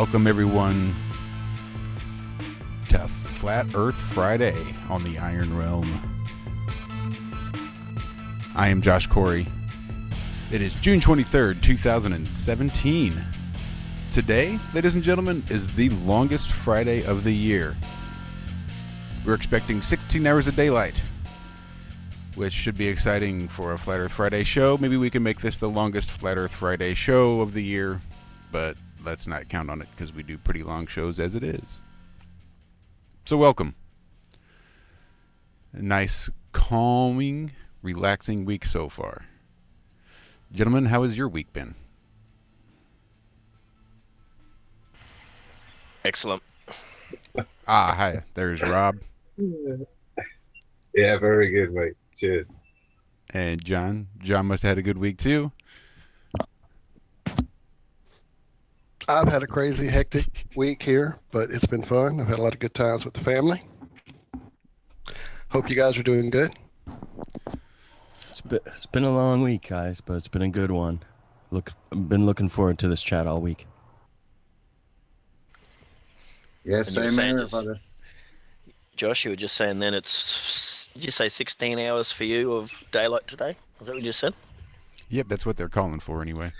Welcome everyone to Flat Earth Friday on the Iron Realm. I am Josh Corey. It is June 23rd, 2017. Today, ladies and gentlemen, is the longest Friday of the year. We're expecting 16 hours of daylight, which should be exciting for a Flat Earth Friday show. Maybe we can make this the longest Flat Earth Friday show of the year, but let's not count on it because we do pretty long shows as it is. So welcome. A nice, calming, relaxing week so far. Gentlemen, how has your week been? Excellent. Hi. There's Rob. Yeah, very good, mate. Cheers. And John. John must have had a good week too. I've had a crazy, hectic week here, but it's been fun. I've had a lot of good times with the family. Hope you guys are doing good. It's been a long week, guys, but it's been a good one. I've been looking forward to this chat all week. Yeah, same here, brother. Josh, you were just saying then did you say 16 hours for you of daylight today? Was that what you just said? Yep, that's what they're calling for anyway.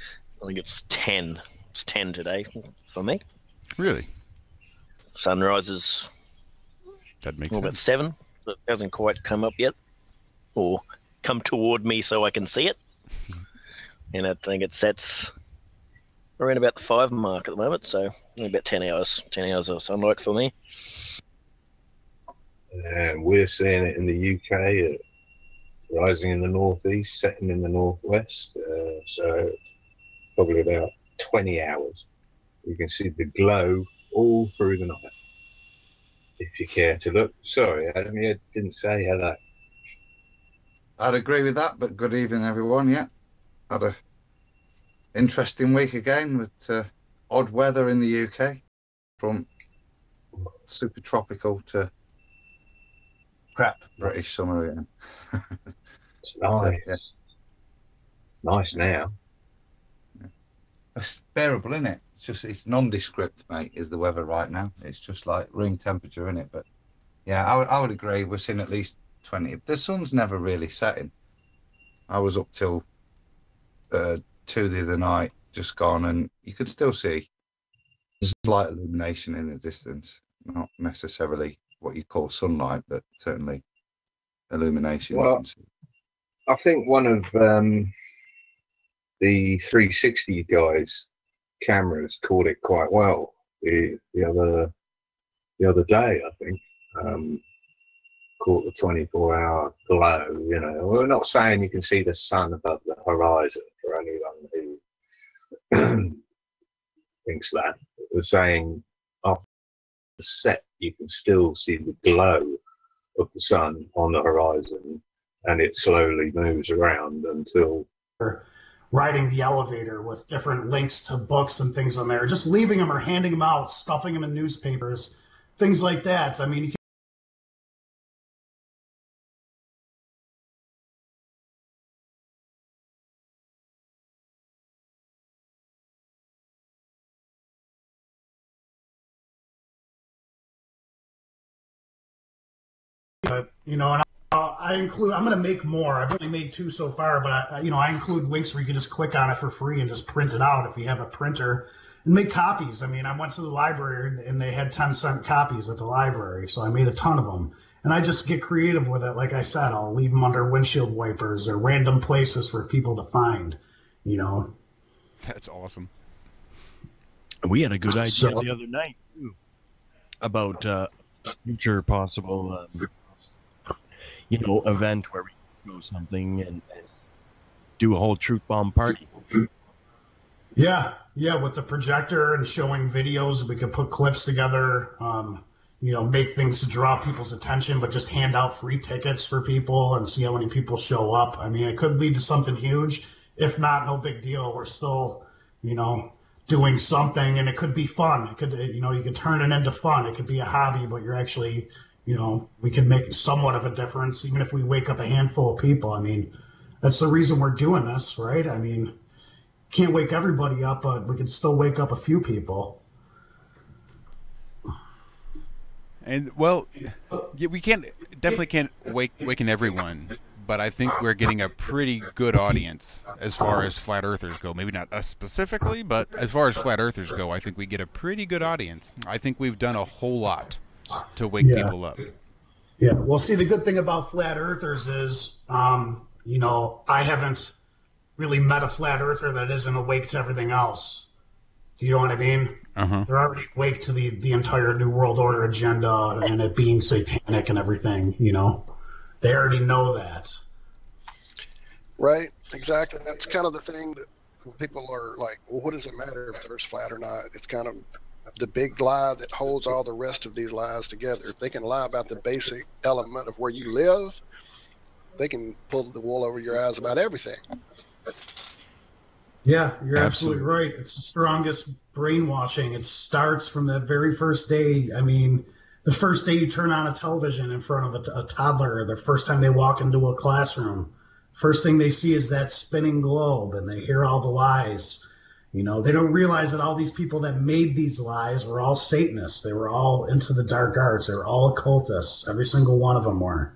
I think it's 10. It's 10 today for me. Really? Sunrise is That makes about sense. 7. It hasn't quite come up yet. Or come toward me so I can see it. And I think it sets around about the 5 mark at the moment, so only about 10 hours. 10 hours of sunlight for me. And we're seeing it in the UK, rising in the northeast, setting in the northwest. So probably about 20 hours. You can see the glow all through the night. If you care to look. Sorry, Adam, you didn't say hello. I'd agree with that, but good evening, everyone. Yeah, had a interesting week again with odd weather in the UK, from super tropical to crap British summer. Yeah. It's nice. Yeah. It's nice now. It's bearable, isn't it? It's nondescript, mate, is the weather right now. It's just like room temperature, isn't it? But yeah, I would agree. We're seeing at least 20. The sun's never really setting. I was up till 2 the other night, just gone, and you could still see there's light illumination in the distance. Not necessarily what you call sunlight, but certainly illumination. Well, I think one of the 360 guys' cameras caught it quite well the other day. I think caught the 24-hour glow. You know, we're not saying you can see the sun above the horizon for anyone who thinks that. We're saying after the set, you can still see the glow of the sun on the horizon, and it slowly moves around until riding the elevator with different links to books and things on there, just leaving them or handing them out, stuffing them in newspapers, things like that. I mean, but, you know, and I'm going to make more. I've only made 2 so far, but I include links where you can just click on it for free and just print it out if you have a printer and make copies. I mean, I went to the library and they had 10-cent copies at the library, so I made a ton of them. And I just get creative with it. Like I said, I'll leave them under windshield wipers or random places for people to find, you know. That's awesome. We had a good idea the other night too, about future possible event where we can go something and do a whole truth bomb party. Yeah, with the projector and showing videos, we could put clips together, make things to draw people's attention, but just hand out free tickets for people and see how many people show up. I mean, it could lead to something huge. If not, no big deal. We're still, doing something, and it could be fun. It could, you could turn it into fun. It could be a hobby, but you're actually, we can make somewhat of a difference, even if we wake up a handful of people. I mean, that's the reason we're doing this, right? I mean, can't wake everybody up, but we can still wake up a few people. And well, yeah, we definitely can't waken everyone, but I think we're getting a pretty good audience as far as flat earthers go. Maybe not us specifically, but as far as flat earthers go, I think we get a pretty good audience. I think we've done a whole lot to wake people up. Yeah. Well, see, the good thing about flat earthers is, you know, I haven't really met a flat earther that isn't awake to everything else. Do you know what I mean? They're already awake to the entire New World Order agenda and it being satanic and everything, you know. They already know that. Right, exactly. That's kind of the thing that people are like, well, what does it matter if the Earth's flat or not? It's kind of the big lie that holds all the rest of these lies together. If they can lie about the basic element of where you live, they can pull the wool over your eyes about everything. Yeah, you're absolutely right. It's the strongest brainwashing. It starts from that very first day. I mean, the first day you turn on a television in front of a toddler, or the first time they walk into a classroom, first thing they see is that spinning globe, and they hear all the lies. You know, they don't realize that all these people that made these lies were all Satanists. They were all into the dark arts. They were all occultists. Every single one of them were.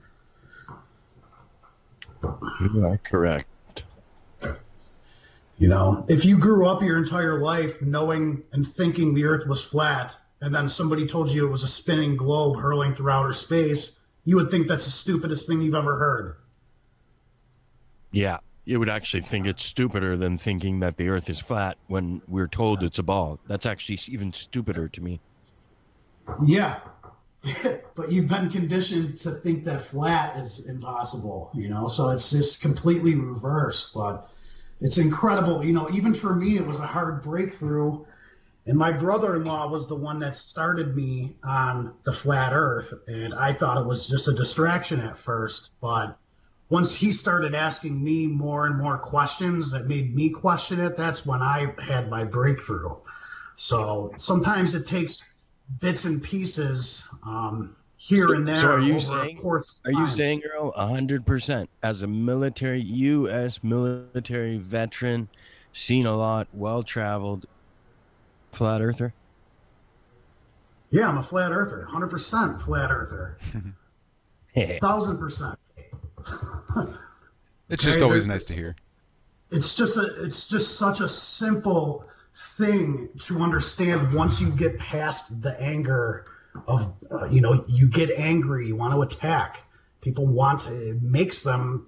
You are correct. You know, if you grew up your entire life knowing and thinking the Earth was flat, and then somebody told you it was a spinning globe hurling through outer space, you would think that's the stupidest thing you've ever heard. Yeah, you would actually think it's stupider than thinking that the Earth is flat when we're told it's a ball. That's actually even stupider to me. Yeah, but you've been conditioned to think that flat is impossible, you know, so it's just completely reversed, but it's incredible. You know, even for me, it was a hard breakthrough. And my brother-in-law was the one that started me on the flat Earth. And I thought it was just a distraction at first. But once he started asking me more and more questions that made me question it, that's when I had my breakthrough. So sometimes it takes bits and pieces here and there. So are you over saying, Earl, 100% as a U.S. military veteran, seen a lot, well-traveled, flat earther? Yeah, I'm a flat earther, 100% flat earther, 1,000%. It's just always nice to hear. It's just such a simple thing to understand once you get past the anger of, you know, you get angry, you want to attack. People it makes them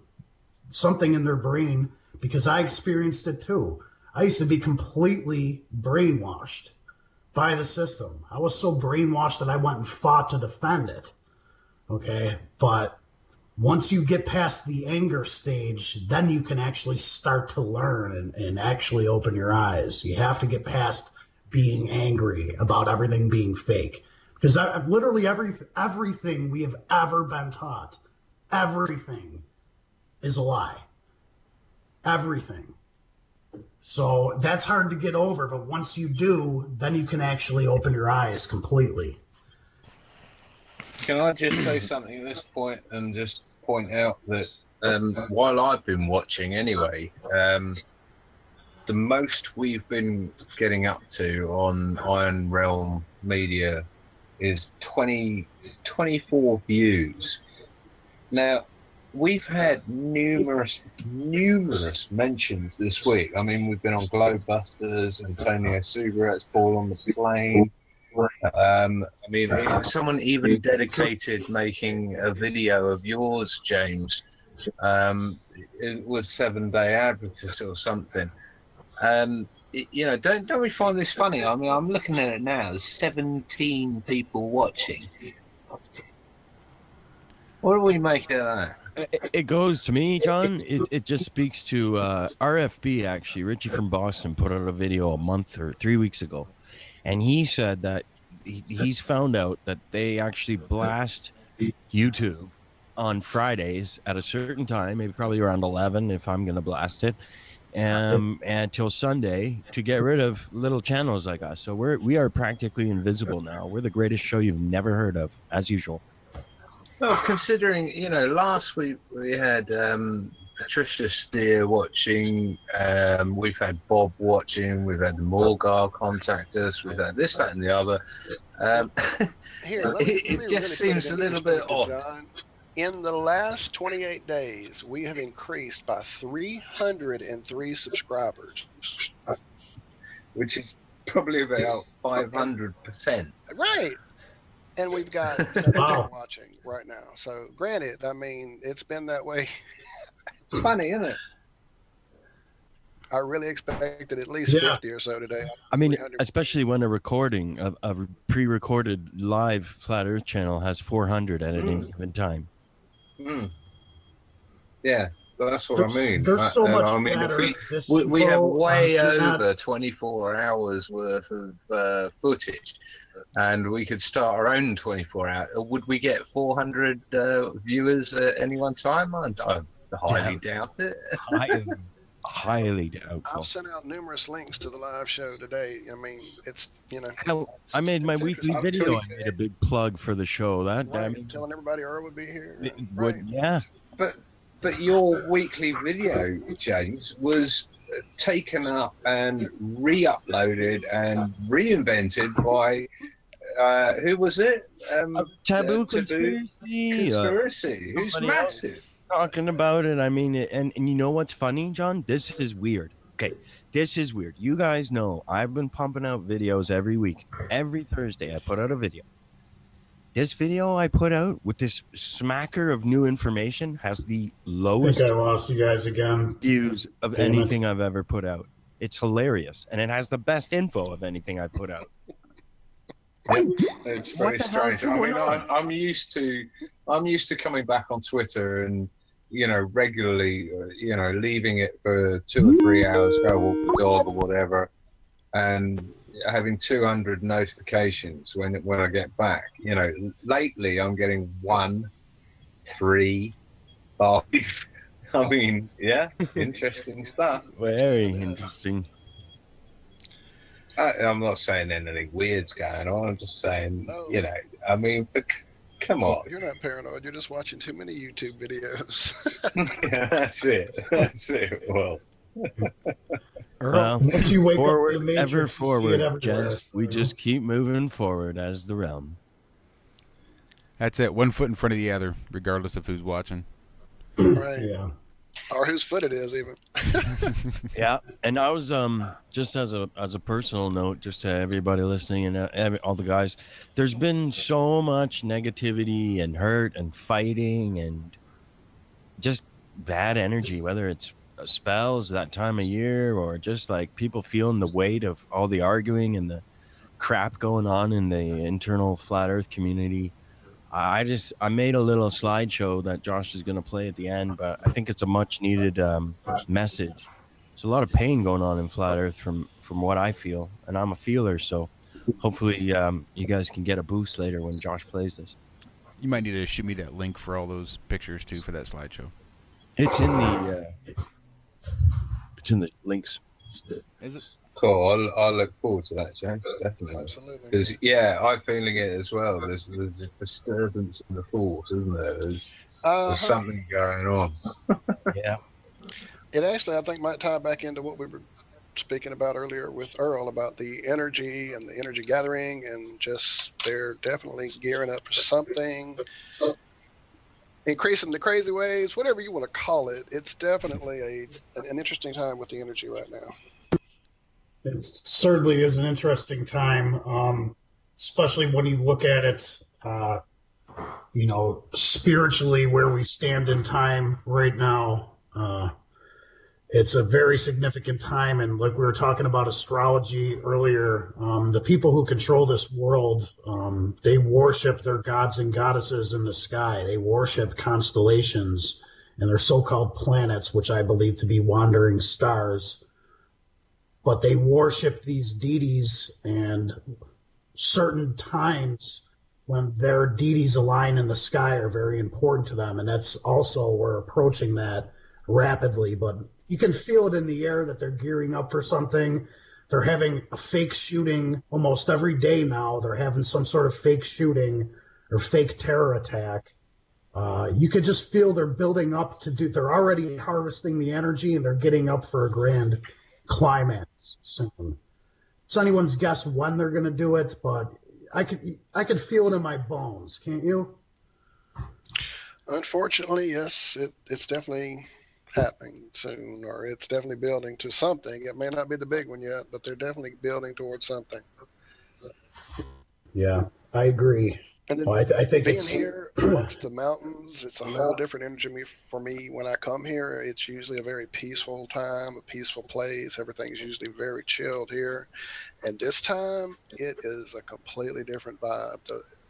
something in their brain, because I experienced it too. I used to be completely brainwashed by the system. I was so brainwashed that I went and fought to defend it. Okay, but once you get past the anger stage, then you can actually start to learn and actually open your eyes. You have to get past being angry about everything being fake. Because I've literally everything we have ever been taught, everything is a lie. Everything. So that's hard to get over, but once you do, then you can actually open your eyes completely. Can I just say something at this point and just point out that while I've been watching anyway, the most we've been getting up to on Iron Realm Media is 24 views. Now, we've had numerous mentions this week. I mean, we've been on Globebusters, Antonio Subaret's Ball on the Plane. I mean, someone even dedicated making a video of yours, James. It was 7 Day Adventist or something. You know, don't we find this funny? I mean, I'm looking at it now. There's 17 people watching. What do we make of that? It goes to me, John. It just speaks to RFB. Actually, Richie from Boston put out a video a month or 3 weeks ago, and he said that he's found out that they actually blast YouTube on Fridays at a certain time, maybe probably around 11 if I'm going to blast it, and till Sunday to get rid of little channels like us. So we are practically invisible now. We're the greatest show you've never heard of, as usual. Well, considering, you know, last week we had Patricia Steer watching. We've had Bob watching. We've had the Morgar contact us. We've had this, that, and the other. Here, let me It just really seems put a it in little bit perspective, odd. John. In the last 28 days, we have increased by 303 subscribers. Which is probably about 500%. Right. And we've got 17 Wow. watching right now. So, granted, I mean, it's been that way. It's funny, isn't it? I really expected at least 50 or so today. I mean, 300. especially when a recording, a pre-recorded live Flat Earth channel has 400 at any given time. Yeah, that's what I mean. There's so much I mean, Flat if Earth we have disinfo way on the internet. over 24 hours worth of footage, and we could start our own 24 hours. Would we get 400 viewers at any one time? I highly doubt it. Highly doubtful. I've sent out numerous links to the live show today. I mean, it's, Hell, I made my it's weekly interesting. video. I made a big plug for the show. That I Right, mean, telling everybody Earl would be here. it Right. would, yeah. But your weekly video, James, was taken up and re-uploaded and reinvented by who was it? Taboo conspiracy. Who's somebody massive. Talking about it. I mean, and you know what's funny, John? This is weird. Okay, this is weird. You guys know I've been pumping out videos every week. Every Thursday, I put out a video. This video I put out with this smacker of new information has the I lowest think I lost you guys again. views of Damn it. anything I've ever put out. It's hilarious, and it has the best info of anything I put out. It's What very the hell's strange. I mean, going on? I'm used to coming back on Twitter and regularly, leaving it for 2 or 3 hours, go walk the dog or whatever, and having 200 notifications when I get back. Lately I'm getting 1, 3, 5. I mean, yeah, interesting stuff. Very interesting. I'm not saying anything weird's going on. I'm just saying, No. I mean, come on. You're not paranoid. You're just watching too many YouTube videos. Yeah, that's it. That's it. Well, Well, Once you wake up forward, in the Matrix, ever you see it forward, everywhere. gents. We just keep moving forward as the realm. That's it. 1 foot in front of the other, regardless of who's watching. Right. Yeah. Or whose foot it is, even. Yeah, and I was just as a personal note, just to everybody listening and all the guys, there's been so much negativity and hurt and fighting and just bad energy, whether it's spells that time of year or just like people feeling the weight of all the arguing and the crap going on in the internal flat earth community. I made a little slideshow that Josh is going to play at the end, but I think it's a much needed message. There's a lot of pain going on in flat earth from what I feel, and I'm a feeler, so hopefully you guys can get a boost later when Josh plays this. You might need to shoot me that link for all those pictures too for that slideshow. It's in the links. Is it? cool. I'll look forward to that, James. Definitely. Absolutely. Because I'm feeling it as well. There's a disturbance in the force, isn't there? There's something going on. Yeah. It actually, I think, might tie back into what we were speaking about earlier with Earl about the energy and the energy gathering, and just they're definitely gearing up for something, increasing the crazy waves, whatever you want to call it. It's definitely an interesting time with the energy right now. It certainly is an interesting time, especially when you look at it, spiritually, where we stand in time right now. It's a very significant time, and like we were talking about astrology earlier, the people who control this world, they worship their gods and goddesses in the sky. They worship constellations and their so-called planets, which I believe to be wandering stars. But they worship these deities, and certain times when their deities align in the sky are very important to them, and that's also, we're approaching that rapidly, but you can feel it in the air that they're gearing up for something. They're having a fake shooting almost every day now. They're having some sort of fake shooting or fake terror attack. You could just feel they're building up to do. They're already harvesting the energy, and they're getting up for a grand climax soon. It's anyone's guess when they're going to do it, but I could feel it in my bones. Can't you? Unfortunately, yes, it's definitely happening soon, or it's definitely building to something. It may not be the big one yet, but they're definitely building towards something. Yeah, I agree. And then I think being it's here amongst the mountains, it's a whole different energy for me. When I come here, it's usually a very peaceful time, a peaceful place. Everything's usually very chilled here. And this time, it is a completely different vibe.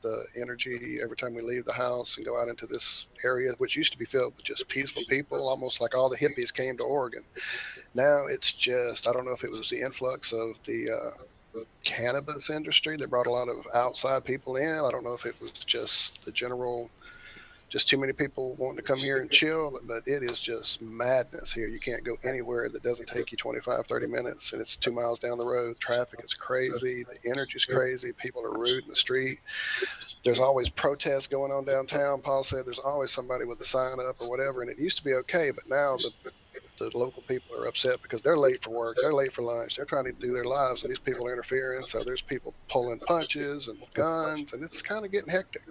The energy every time we leave the house and go out into this area, which used to be filled with just peaceful people, almost like all the hippies came to Oregon. Now it's just, I don't know if it was the influx of the cannabis industry that brought a lot of outside people in. I don't know if it was just the general, just too many people wanting to come here and chill, but it is just madness here. You can't go anywhere that doesn't take you 25, 30 minutes, and it's 2 miles down the road. Traffic is crazy. The energy's crazy. People are rude in the street. There's always protests going on downtown. Paul said there's always somebody with a sign up or whatever, and it used to be okay, but now the local people are upset because they're late for work, they're late for lunch, they're trying to do their lives, and these people are interfering. So there's people pulling punches and guns, and it's kind of getting hectic.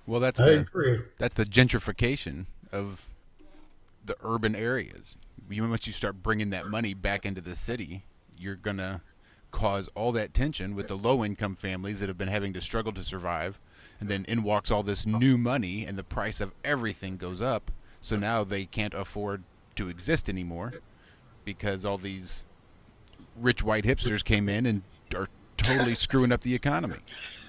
Well, that's I the agree. gentrification of the urban areas. Once you start bringing that money back into the city, you're gonna cause all that tension with the low-income families that have been having to struggle to survive, and then in walks all this new money, and the price of everything goes up. So now they can't afford to exist anymore because all these rich white hipsters came in and are totally screwing up the economy.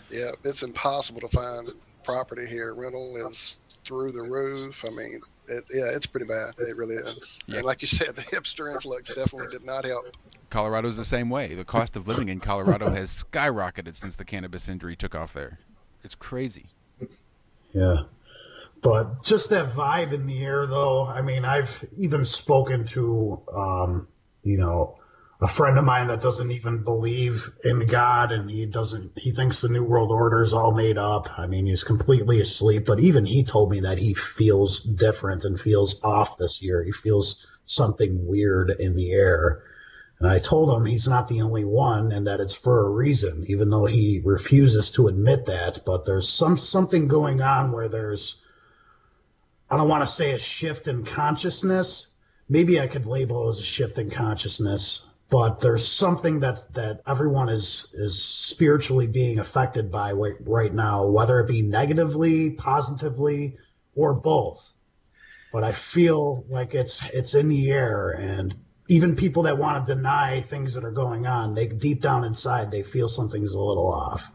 Yeah, it's impossible to find property here. Rental is through the roof. I mean, it's pretty bad. It really is. Yeah. And like you said, the hipster influx definitely did not help. Colorado's the same way. The cost of living in Colorado has skyrocketed since the cannabis industry took off there. It's crazy. Yeah. But just that vibe in the air, though. I mean, I've even spoken to, a friend of mine that doesn't even believe in God, and he thinks the New World Order is all made up. I mean, he's completely asleep. But even he told me that he feels different and feels off this year. He feels something weird in the air. And I told him he's not the only one, and that it's for a reason, even though he refuses to admit that. But there's something going on where there's, I don't want to say a shift in consciousness. Maybe I could label it as a shift in consciousness, but there's something that everyone is spiritually being affected by right now, whether it be negatively, positively, or both. But I feel like it's in the air, and even people that want to deny things that are going on, they deep down inside, they feel something's a little off.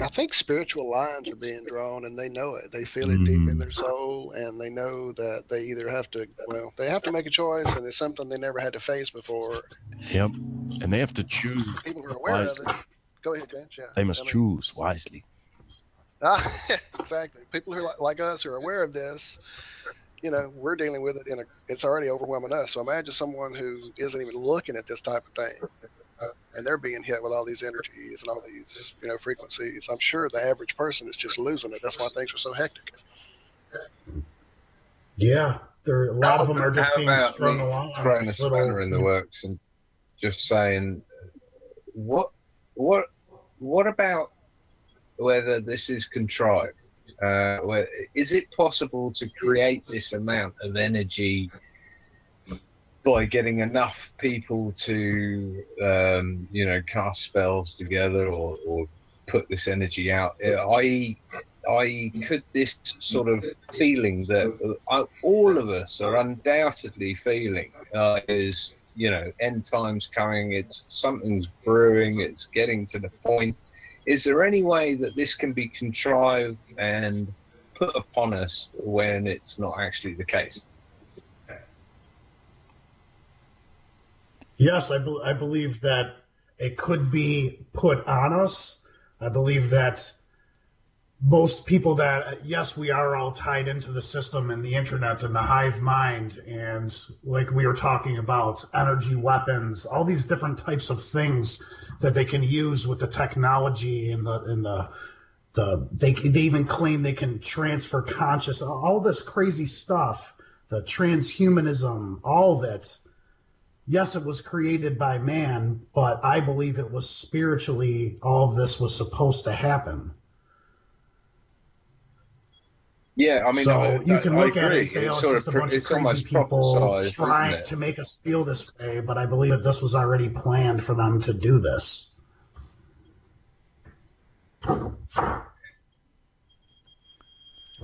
I think spiritual lines are being drawn, and they know it. They feel it deep in their soul, and they know that they either have to make a choice, and it's something they never had to face before. Yep. And they have to choose. People who are aware wisely. of it. Go ahead, James. Yeah. They must choose wisely. Exactly. People who are like us who are aware of this, we're dealing with it it's already overwhelming us. So imagine someone who isn't even looking at this type of thing, and they're being hit with all these energies and all these, frequencies. I'm sure the average person is just losing it. That's why things are so hectic. Yeah, a lot of them are just being strung along. Throwing a spanner in the works and just saying, what about whether this is contrived? Is it possible to create this amount of energy by getting enough people to, cast spells together or put this energy out? Could this sort of feeling that all of us are undoubtedly feeling is, end times coming, something's brewing, it's getting to the point. Is there any way that this can be contrived and put upon us when it's not actually the case? Yes, I believe that it could be put on us. I believe that most people yes, we are all tied into the system and the internet and the hive mind, and like we were talking about, energy weapons, all these different types of things that they can use with the technology and the they even claim they can transfer conscious, all this crazy stuff, the transhumanism, all of it. Yes, it was created by man, but I believe it was spiritually, all of this was supposed to happen. Yeah, I mean, so you can look at it and say, it's oh, it's just a bunch of crazy people trying to make us feel this way, but I believe that this was already planned for them to do this.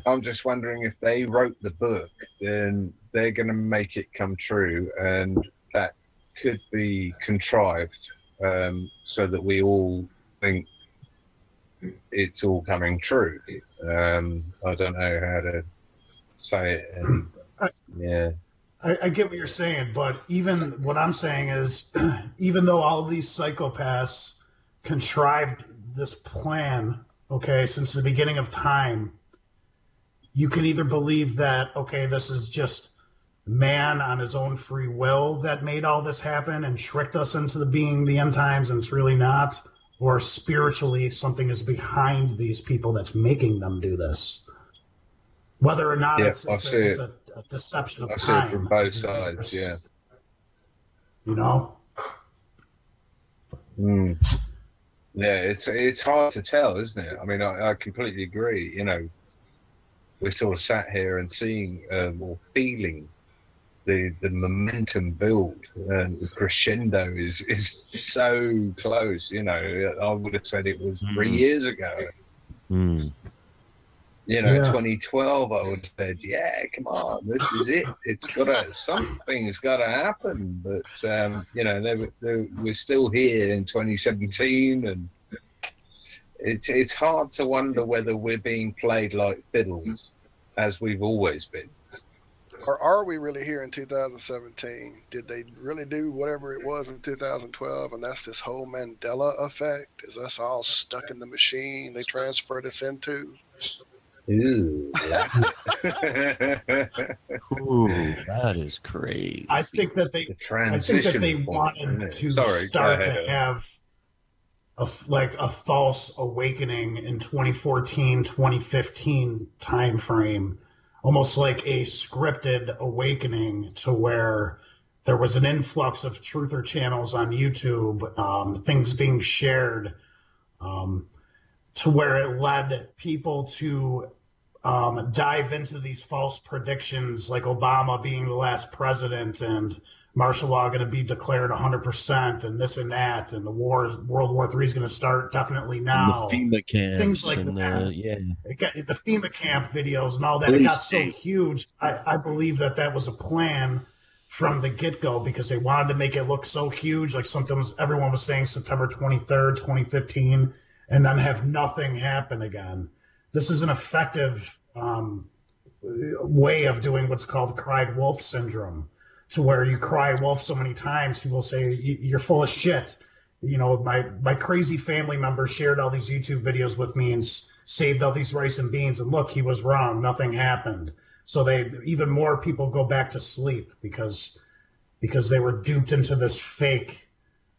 I'm just wondering if they wrote the book, then they're going to make it come true, and that could be contrived so that we all think it's all coming true. I don't know how to say it. Yeah. I get what you're saying, but even what I'm saying is, even though all these psychopaths contrived this plan, okay, since the beginning of time, you can either believe that, okay, this is just man on his own free will that made all this happen and tricked us into being the end times, and it's really not, or spiritually something is behind these people that's making them do this. Whether or not it's a deception of time. I see it from both sides, yeah. You know? Yeah, it's hard to tell, isn't it? I mean, I completely agree. You know, we're sort of sat here and seeing or feeling the momentum build, and the crescendo is so close. You know, I would have said it was 3 years ago. You know, 2012, I would have said, yeah, come on, this is it. Something's got to happen. But, you know, we're still here in 2017, and it's hard to wonder whether we're being played like fiddles, as we've always been. Or are we really here in 2017? Did they really do whatever it was in 2012, and that's this whole Mandela effect? Is us all stuck in the machine they transferred us into? Ooh, Ooh, that is crazy. I think that they wanted to start to have a false awakening in 2014, 2015 time frame, almost like a scripted awakening, to where there was an influx of truther channels on YouTube, things being shared, to where it led people to dive into these false predictions, like Obama being the last president and martial law going to be declared 100% and this and that, and World War III is going to start definitely now. And the FEMA camps, things like and, that. The FEMA camp videos and all that. It got so huge. I believe that was a plan from the get-go, because they wanted to make it look so huge, like everyone was saying September 23rd, 2015, and then have nothing happen again. This is an effective way of doing what's called cried wolf syndrome, to where you cry wolf so many times, people say, you're full of shit. You know, my crazy family member shared all these YouTube videos with me and saved all these rice and beans, and look, he was wrong. Nothing happened. So even more people go back to sleep because they were duped into this fake,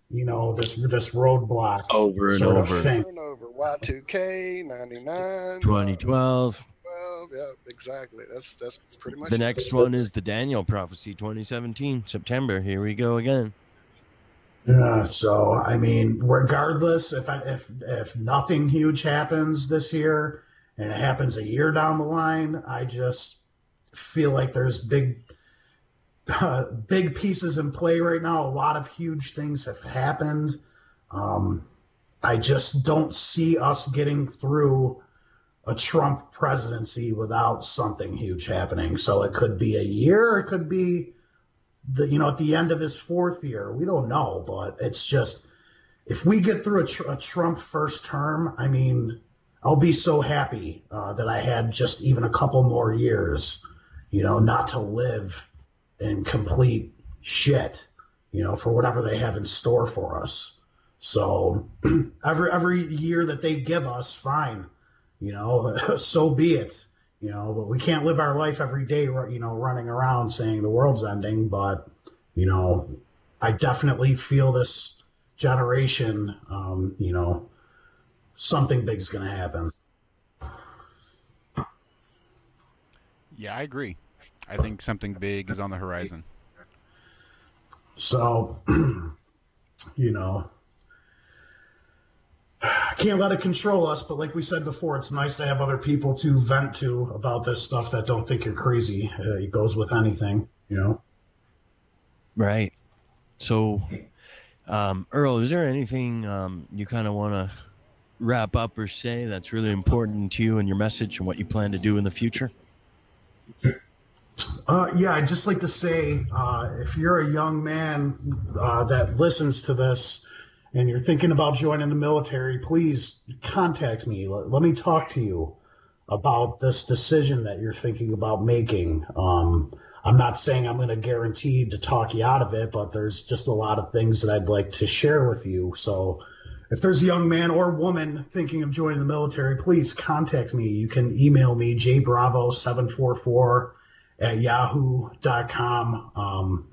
you know, this roadblock over and over. Y2K, 99, 2012. Yeah, exactly. That's pretty much the next one is the Daniel prophecy, 2017 September. Here we go again. Yeah. So I mean, regardless, if nothing huge happens this year and it happens a year down the line, I just feel like there's big pieces in play right now. A lot of huge things have happened. I just don't see us getting through a Trump presidency without something huge happening. So it could be a year, it could be at the end of his fourth year. We don't know, but it's just, if we get through a Trump first term, I mean, I'll be so happy that I had just even a couple more years, you know, not to live in complete shit, you know, for whatever they have in store for us. So every year that they give us, fine, you know, so be it, you know, but we can't live our life every day, you know, running around saying the world's ending. But, you know, I definitely feel this generation, you know, something big's going to happen. Yeah, I agree. I think something big is on the horizon. So, you know, I can't let it control us, but like we said before, it's nice to have other people to vent to about this stuff that don't think you're crazy. It goes with anything, you know? Right. So, Earl, is there anything you kind of want to wrap up or say that's really important to you and your message and what you plan to do in the future? Yeah, I'd just like to say, if you're a young man that listens to this and you're thinking about joining the military, please contact me. Let me talk to you about this decision that you're thinking about making. I'm not saying I'm going to guarantee to talk you out of it, but there's just a lot of things that I'd like to share with you. So if there's a young man or woman thinking of joining the military, please contact me. You can email me, jbravo744@yahoo.com.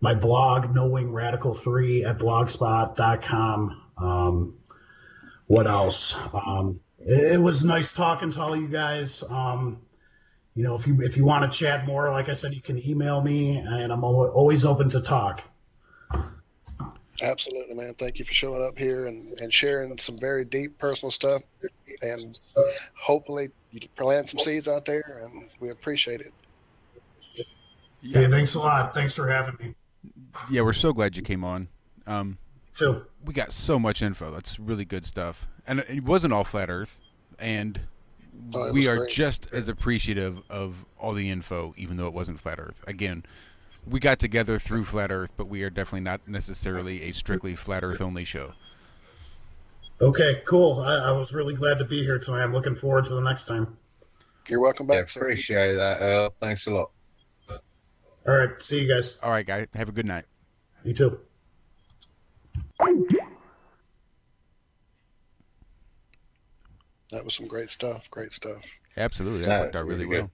My blog, knowingradical3@blogspot.com. What else? It was nice talking to all you guys. You know, if you want to chat more, like I said, you can email me, and I'm always open to talk. Absolutely, man. Thank you for showing up here and sharing some very deep personal stuff. And hopefully you plant some seeds out there, and we appreciate it. Yeah, thanks a lot. Thanks for having me. Yeah, we're so glad you came on. So we got so much info. That's really good stuff. And it wasn't all flat Earth. And we are just as appreciative of all the info, even though it wasn't flat Earth. Again, we got together through flat Earth, but we are definitely not necessarily a strictly flat Earth only show. Okay, cool. I was really glad to be here tonight. I'm looking forward to the next time. You're welcome back. Yeah, appreciate that, Earl. Thanks a lot. All right, see you guys. All right, guys. Have a good night. You too. That was some great stuff. Great stuff. Absolutely. That worked out really well.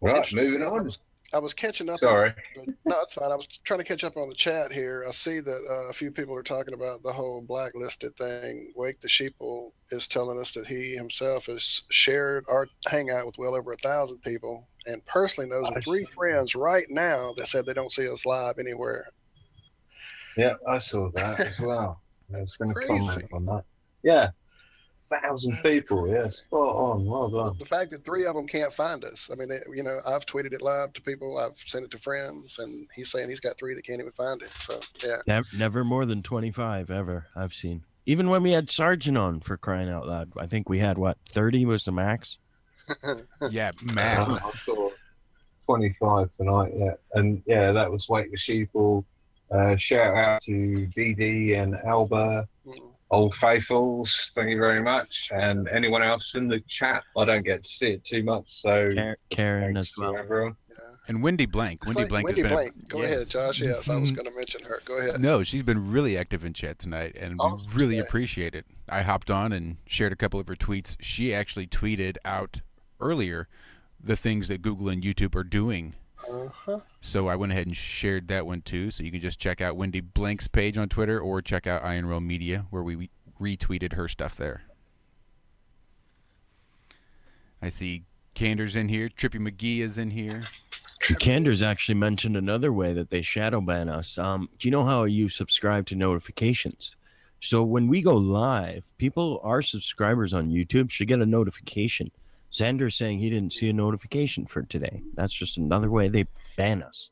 Right, moving on. I was catching up. Sorry. No, it's fine. I was trying to catch up on the chat here. I see that a few people are talking about the whole blacklisted thing. Wake the Sheeple is telling us that he himself has shared our hangout with well over 1,000 people and personally knows of 3 friends right now that said they don't see us live anywhere. Yeah, I saw that as well. I was going to comment on that. Yeah. 1,000 people, yeah, spot on, well done. The fact that 3 of them can't find us. I mean, I've tweeted it live to people, I've sent it to friends, and he's saying he's got 3 that can't even find it. So, yeah. Never more than 25 ever, I've seen. Even when we had Sargent on, for crying out loud, I think we had, 30 was the max? Yeah, max. I saw 25 tonight, yeah. And, yeah, that was Wake the Sheeple. Shout out to DD and Alba. Old Faithfuls, thank you very much. And anyone else in the chat, I don't get to see it too much, so Karen as well. Everyone. Yeah. And Wendy Blank. Wendy Blank has been. Go ahead, Josh. Yes, I was going to mention her. Go ahead. No, she's been really active in chat tonight, and we really appreciate it. I hopped on and shared a couple of her tweets. She actually tweeted out earlier the things that Google and YouTube are doing. So I went ahead and shared that one too. So you can just check out Wendy Blank's page on Twitter or check out Iron Rail Media where we retweeted her stuff there. I see Cander's in here. Trippy McGee is in here. Cander's actually mentioned another way that they shadow ban us. Do you know how you subscribe to notifications? So when we go live, our subscribers on YouTube should get a notification. Xander's saying he didn't see a notification for today. That's just another way they ban us.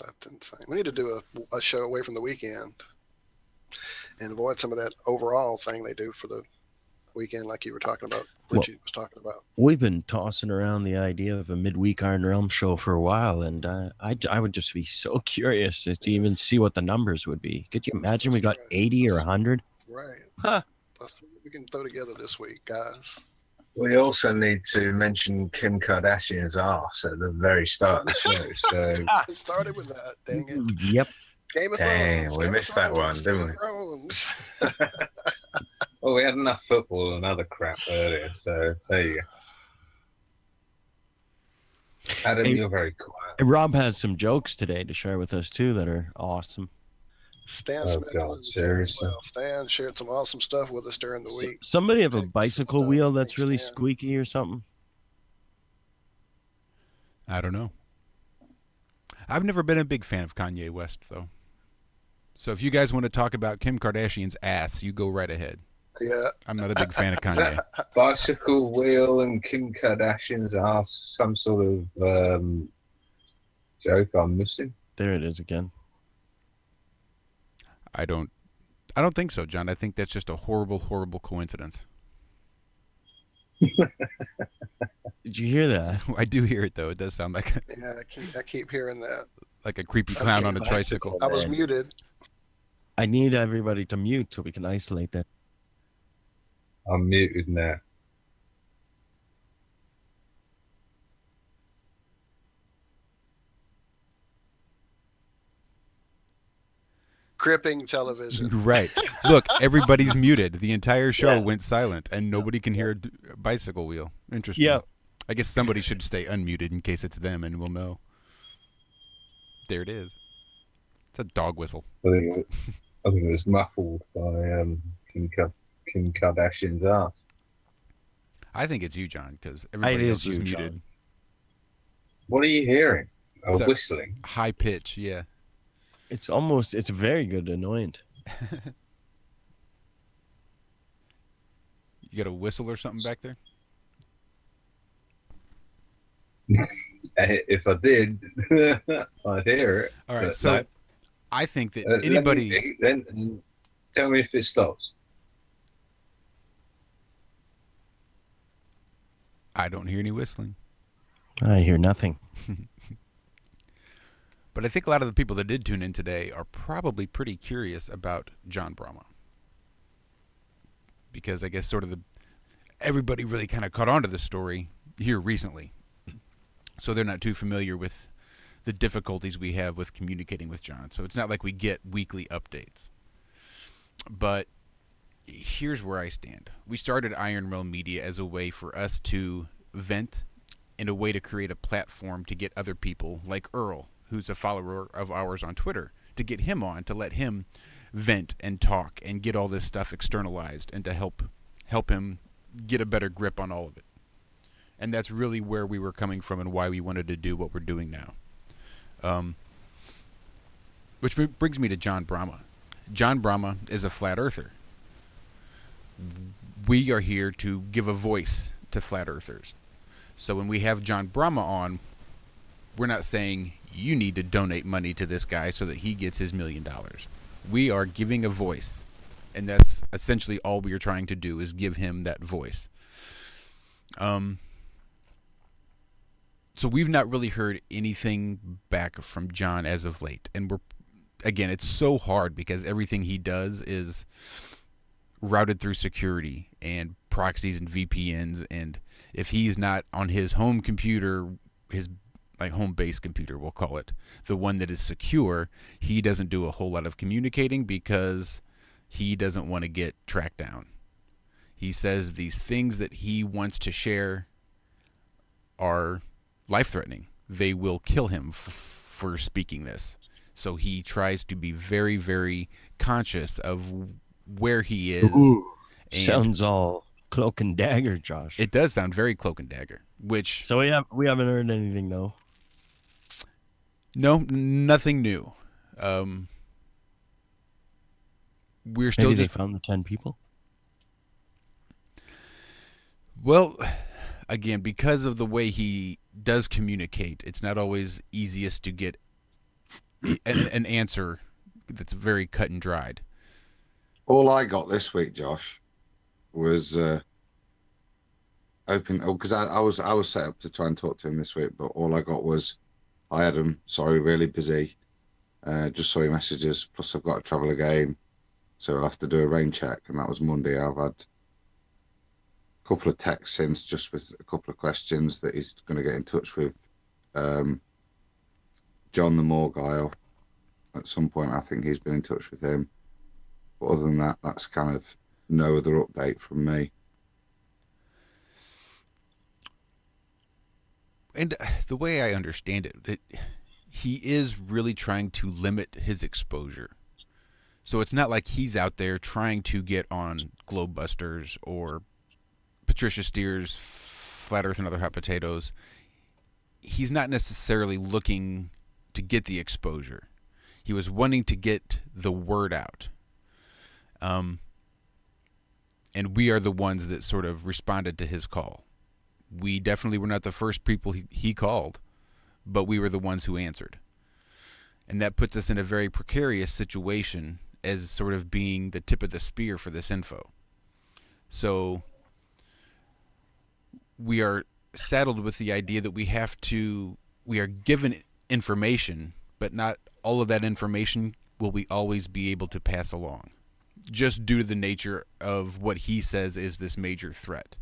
That's insane. We need to do a show away from the weekend and avoid some of that overall thing they do for the weekend, like you were talking about, Richie was talking about. We've been tossing around the idea of a midweek Iron Realm show for a while, and I would just be so curious to even see what the numbers would be. Could you imagine we got 80 or 100? Right. Huh. Let's see what we can throw together this week, guys. We also need to mention Kim Kardashian's arse at the very start of the show. So I started with that. Dang it. Yep. Game of Thrones. We missed that one, didn't we? Well, we had enough football and other crap earlier, so there you go. Adam, you're very quiet. Rob has some jokes today to share with us too that are awesome. Stan Oh, Smith God, was there as seriously? well. Stan shared some awesome stuff with us during the week. Somebody have a bicycle wheel that's really Stan. squeaky or something? I don't know. I've never been a big fan of Kanye West, though. So if you guys want to talk about Kim Kardashian's ass, you go right ahead. Yeah. I'm not a big fan of Kanye. Bicycle wheel and Kim Kardashian's ass, some sort of joke I'm missing. There it is again. I don't think so, John. I think that's just a horrible, horrible coincidence. Did you hear that? I do hear it, though. It does sound like Yeah, I keep hearing that. like a creepy clown on a tricycle. I was muted. I need everybody to mute so we can isolate that. I'm muted now. Gripping television. Right. Look, everybody's muted. The entire show went silent, and nobody can hear a bicycle wheel. Interesting. Yeah. I guess somebody should stay unmuted in case it's them, and we'll know. There it is. It's a dog whistle. I think it was muffled by Kim Kardashian's ass. I think it's you, John, because everybody else is muted. John. What are you hearing? It's a whistling. high pitch, yeah. It's very good annoying. You got a whistle or something back there? If I did, I'd hear it. All right, But so no. I think that Let anybody... me- then tell me if it stops. I don't hear any whistling. I hear nothing. But I think a lot of the people that did tune in today are probably pretty curious about John Brahma. Because I guess sort of everybody really kind of caught on to the story here recently. So they're not too familiar with the difficulties we have with communicating with John. So it's not like we get weekly updates. But here's where I stand. We started Iron Realm Media as a way for us to vent and a way to create a platform to get other people like Earl, who's a follower of ours on Twitter, to get him on, to let him vent and talk and get all this stuff externalized and to help him get a better grip on all of it. And that's really where we were coming from and why we wanted to do what we're doing now. Which brings me to John Brahma. John Brahma is a flat earther. We are here to give a voice to flat earthers. So when we have John Brahma on, we're not saying you need to donate money to this guy so that he gets his $1 million. We are giving a voice, and that's essentially all we are trying to do is give him that voice. So we've not really heard anything back from John as of late, and again, it's so hard because everything he does is routed through security and proxies and VPNs, and if he's not on his home computer, his home base computer, we'll call it, the one that is secure, he doesn't do a whole lot of communicating because he doesn't want to get tracked down. He says these things that he wants to share are life-threatening. They will kill him for speaking this. So he tries to be very, very conscious of where he is. Sounds all cloak and dagger, Josh. It does sound very cloak and dagger. Which so we haven't heard anything though. No, nothing new. We're still Maybe just they found the 10 people. Well, again, because of the way he does communicate, it's not always easiest to get an answer that's very cut and dried. All I got this week, Josh, was open. Oh, because I was set up to try and talk to him this week, but all I got was, "Hi Adam, sorry, really busy. Just saw your messages. Plus, I've got to travel again, so I'll have to do a rain check." And that was Monday. I've had a couple of texts since, just with a couple of questions that he's going to get in touch with John the Morgile at some point. I think he's been in touch with him. But other than that, that's kind of no other update from me. And the way I understand it, that he is really trying to limit his exposure. So it's not like he's out there trying to get on Globebusters or Patricia Steer's Flat Earth and Other Hot Potatoes. He's not necessarily looking to get the exposure. He was wanting to get the word out. And we are the ones that sort of responded to his call. We definitely were not the first people he called, but we were the ones who answered. And that puts us in a very precarious situation as sort of being the tip of the spear for this info. So we are saddled with the idea that we are given information, but not all of that information will we always be able to pass along, just due to the nature of what he says is this major threat.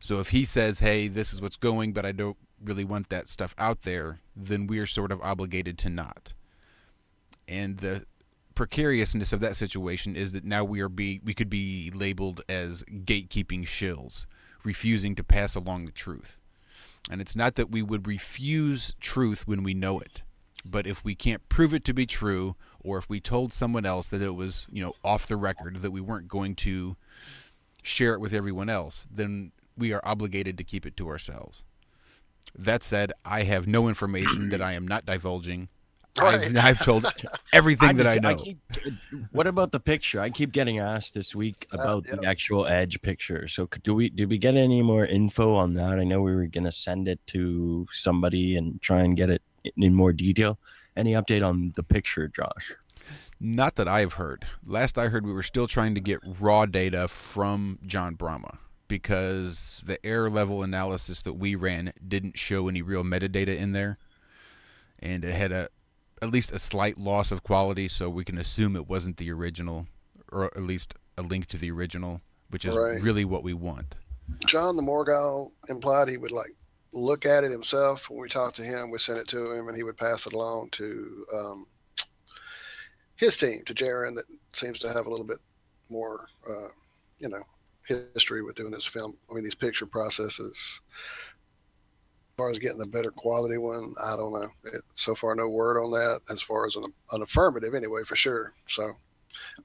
So if he says, hey, this is what's going, but I don't really want that stuff out there, then we are sort of obligated to not. And the precariousness of that situation is that now we could be labeled as gatekeeping shills, refusing to pass along the truth. And it's not that we would refuse truth when we know it, but if we can't prove it to be true, or if we told someone else that it was, off the record, that we weren't going to share it with everyone else, then we are obligated to keep it to ourselves. That said, I have no information that I am not divulging. Right. I've told everything that I know. What about the picture? I keep getting asked this week about the actual Edge picture. So did we get any more info on that? I know we were going to send it to somebody and try and get it in more detail. Any update on the picture, Josh? Not that I've heard. Last I heard, we were still trying to get raw data from John Brahma, because the error level analysis that we ran didn't show any real metadata in there, and it had at least a slight loss of quality, so we can assume it wasn't the original, or at least a link to the original, which is really what we want. John the Morgal implied he would look at it himself. When we talked to him, we sent it to him, and he would pass it along to his team, to Jaron, that seems to have a little bit more, history with doing this film. These picture processes. As far as getting a better quality one, I don't know. So far, no word on that as far as an affirmative anyway, for sure. So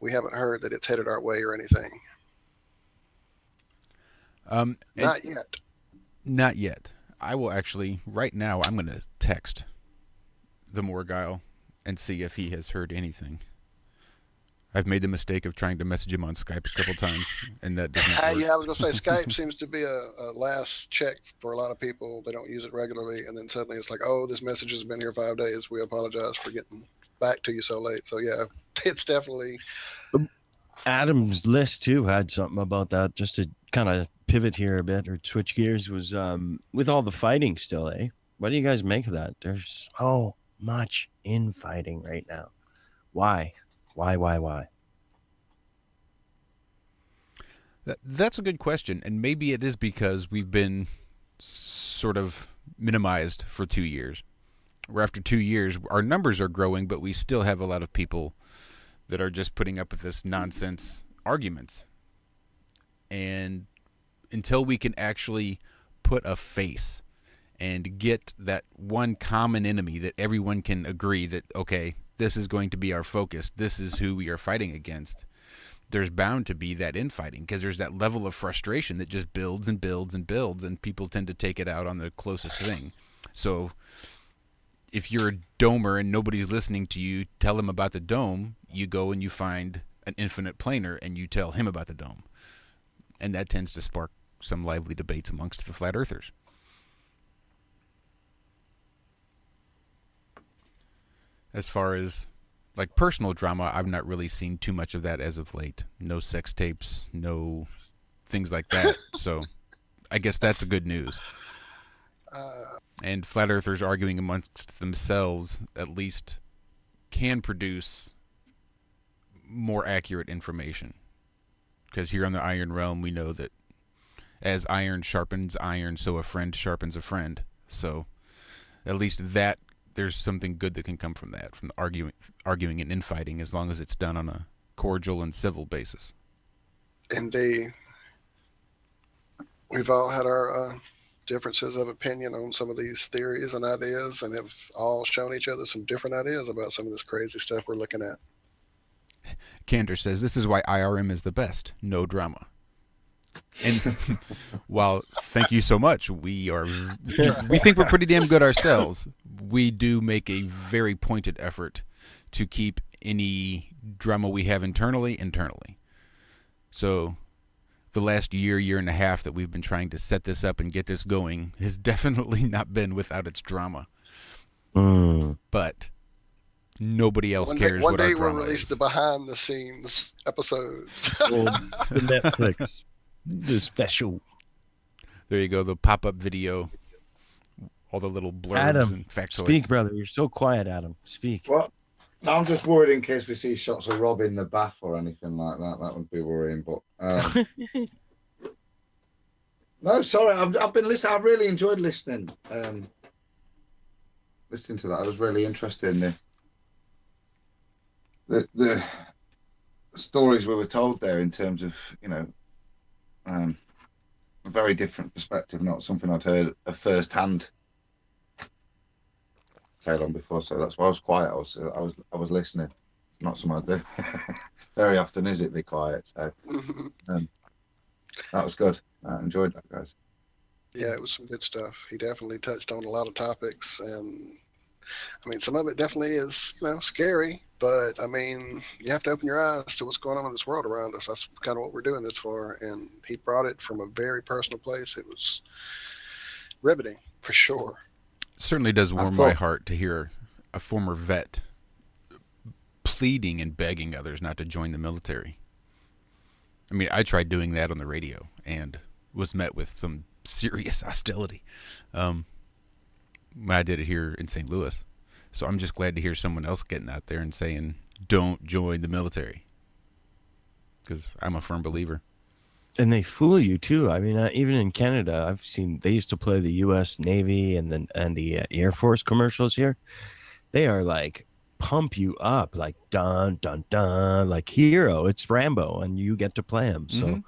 we haven't heard that it's headed our way or anything. Not yet. Not yet. I will actually, right now, I'm going to text the Morgile and see if he has heard anything. I've made the mistake of trying to message him on Skype a couple times, and that doesn't work. Yeah, I was going to say, Skype seems to be a last check for a lot of people. They don't use it regularly, and then suddenly it's like, oh, this message has been here 5 days. We apologize for getting back to you so late. So, yeah, it's definitely... Adam's list, too, had something about that, just to kind of pivot here a bit, or switch gears, was with all the fighting still, eh? What do you guys make of that? There's so much infighting right now. Why? Why? That's a good question, and maybe it is because we've been sort of minimized for 2 years. Where after 2 years, our numbers are growing, but we still have a lot of people that are just putting up with this nonsense arguments. And until we can actually put a face and get that one common enemy that everyone can agree that, okay, this is going to be our focus, this is who we are fighting against, there's bound to be that infighting, because there's that level of frustration that just builds and builds and builds, and people tend to take it out on the closest thing. So if you're a domer and nobody's listening to you tell them about the dome, you go and you find an infinite planar and you tell him about the dome. And that tends to spark some lively debates amongst the flat earthers. As far as personal drama, I've not really seen too much of that as of late. No sex tapes, no things like that. So I guess that's a good news. And flat earthers arguing amongst themselves at least can produce more accurate information. Because here on the Iron Realm, we know that as iron sharpens iron, so a friend sharpens a friend. So at least that there's something good that can come from that, from arguing and infighting, as long as it's done on a cordial and civil basis. Indeed. We've all had our differences of opinion on some of these theories and ideas, and have all shown each other some different ideas about some of this crazy stuff we're looking at. Candor says, this is why IRM is the best. No drama. And while thank you so much, we think we're pretty damn good ourselves. We do make a very pointed effort to keep any drama we have internally. So the last year and a half that we've been trying to set this up and get this going has definitely not been without its drama. But nobody else cares what our drama is. One day we'll release the behind the scenes episodes. The Netflix, the special. There you go, the pop-up video, all the little blurbs Adam, and factoids. Speak, brother. You're so quiet, Adam. Speak. What? I'm just worried in case we see shots of Rob in the bath or anything like that. That would be worrying. But no, sorry. I've been listening. I've really enjoyed listening. Listening to that, I was really interested in the stories we were told there in terms of, you know, a very different perspective, not something I'd heard a first-hand tale on before. So that's why I was quiet. I was listening. It's not something I do very often, is it? Be quiet. So that was good. I enjoyed that, guys. Yeah, it was some good stuff. He definitely touched on a lot of topics, and I mean, some of it definitely is, you know, scary, but I mean, you have to open your eyes to what's going on in this world around us. That's kind of what we're doing this for, and he brought it from a very personal place. It was riveting, for sure. Certainly does warm my heart to hear a former vet pleading and begging others not to join the military. I mean, I tried doing that on the radio and was met with some serious hostility when I did it here in St. Louis. So I'm just glad to hear someone else getting out there and saying, don't join the military, because I'm a firm believer. And they fool you too. I mean, even in Canada, I've seen they used to play the U.S. Navy and the Air Force commercials here. They are like pump you up, like dun dun dun, like hero. It's Rambo, and you get to play him. So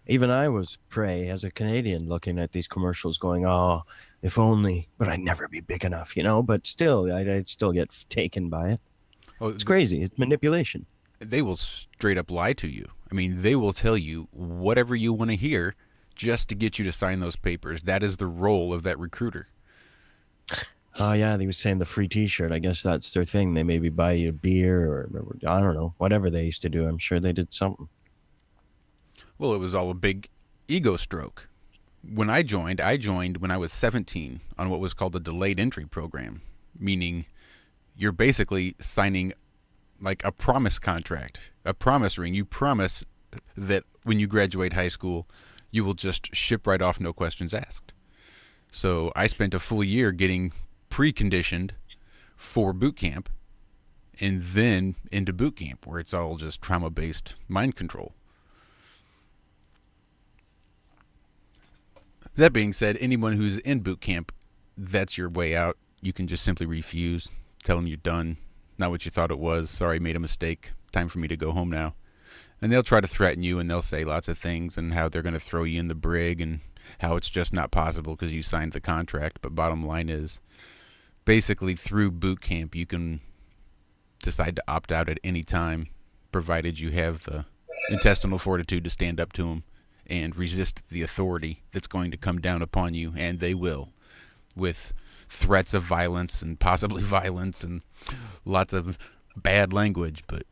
even I was prey as a Canadian looking at these commercials, going, "Oh, if only," but I'd never be big enough, you know. But still, I'd still get taken by it. Oh, it's crazy. It's manipulation. They will straight up lie to you. I mean, they will tell you whatever you want to hear just to get you to sign those papers. That is the role of that recruiter. Oh, yeah, they were saying the free T-shirt. I guess that's their thing. They maybe buy you a beer or I don't know, whatever they used to do. I'm sure they did something. Well, it was all a big ego stroke. When I joined when I was 17 on what was called a delayed entry program, meaning you're basically signing like a promise contract, a promise ring. You promise that when you graduate high school, you will just ship right off, no questions asked. So I spent a full year getting preconditioned for boot camp, and then into boot camp, where it's all just trauma-based mind control. That being said, anyone who's in boot camp, that's your way out. You can just simply refuse, tell them you're done. Not what you thought it was. Sorry, made a mistake. Time for me to go home now. And they'll try to threaten you, and they'll say lots of things and how they're going to throw you in the brig and how it's just not possible because you signed the contract. But bottom line is, basically through boot camp, you can decide to opt out at any time, provided you have the intestinal fortitude to stand up to them and resist the authority that's going to come down upon you, and they will, with threats of violence and possibly violence and lots of bad language. But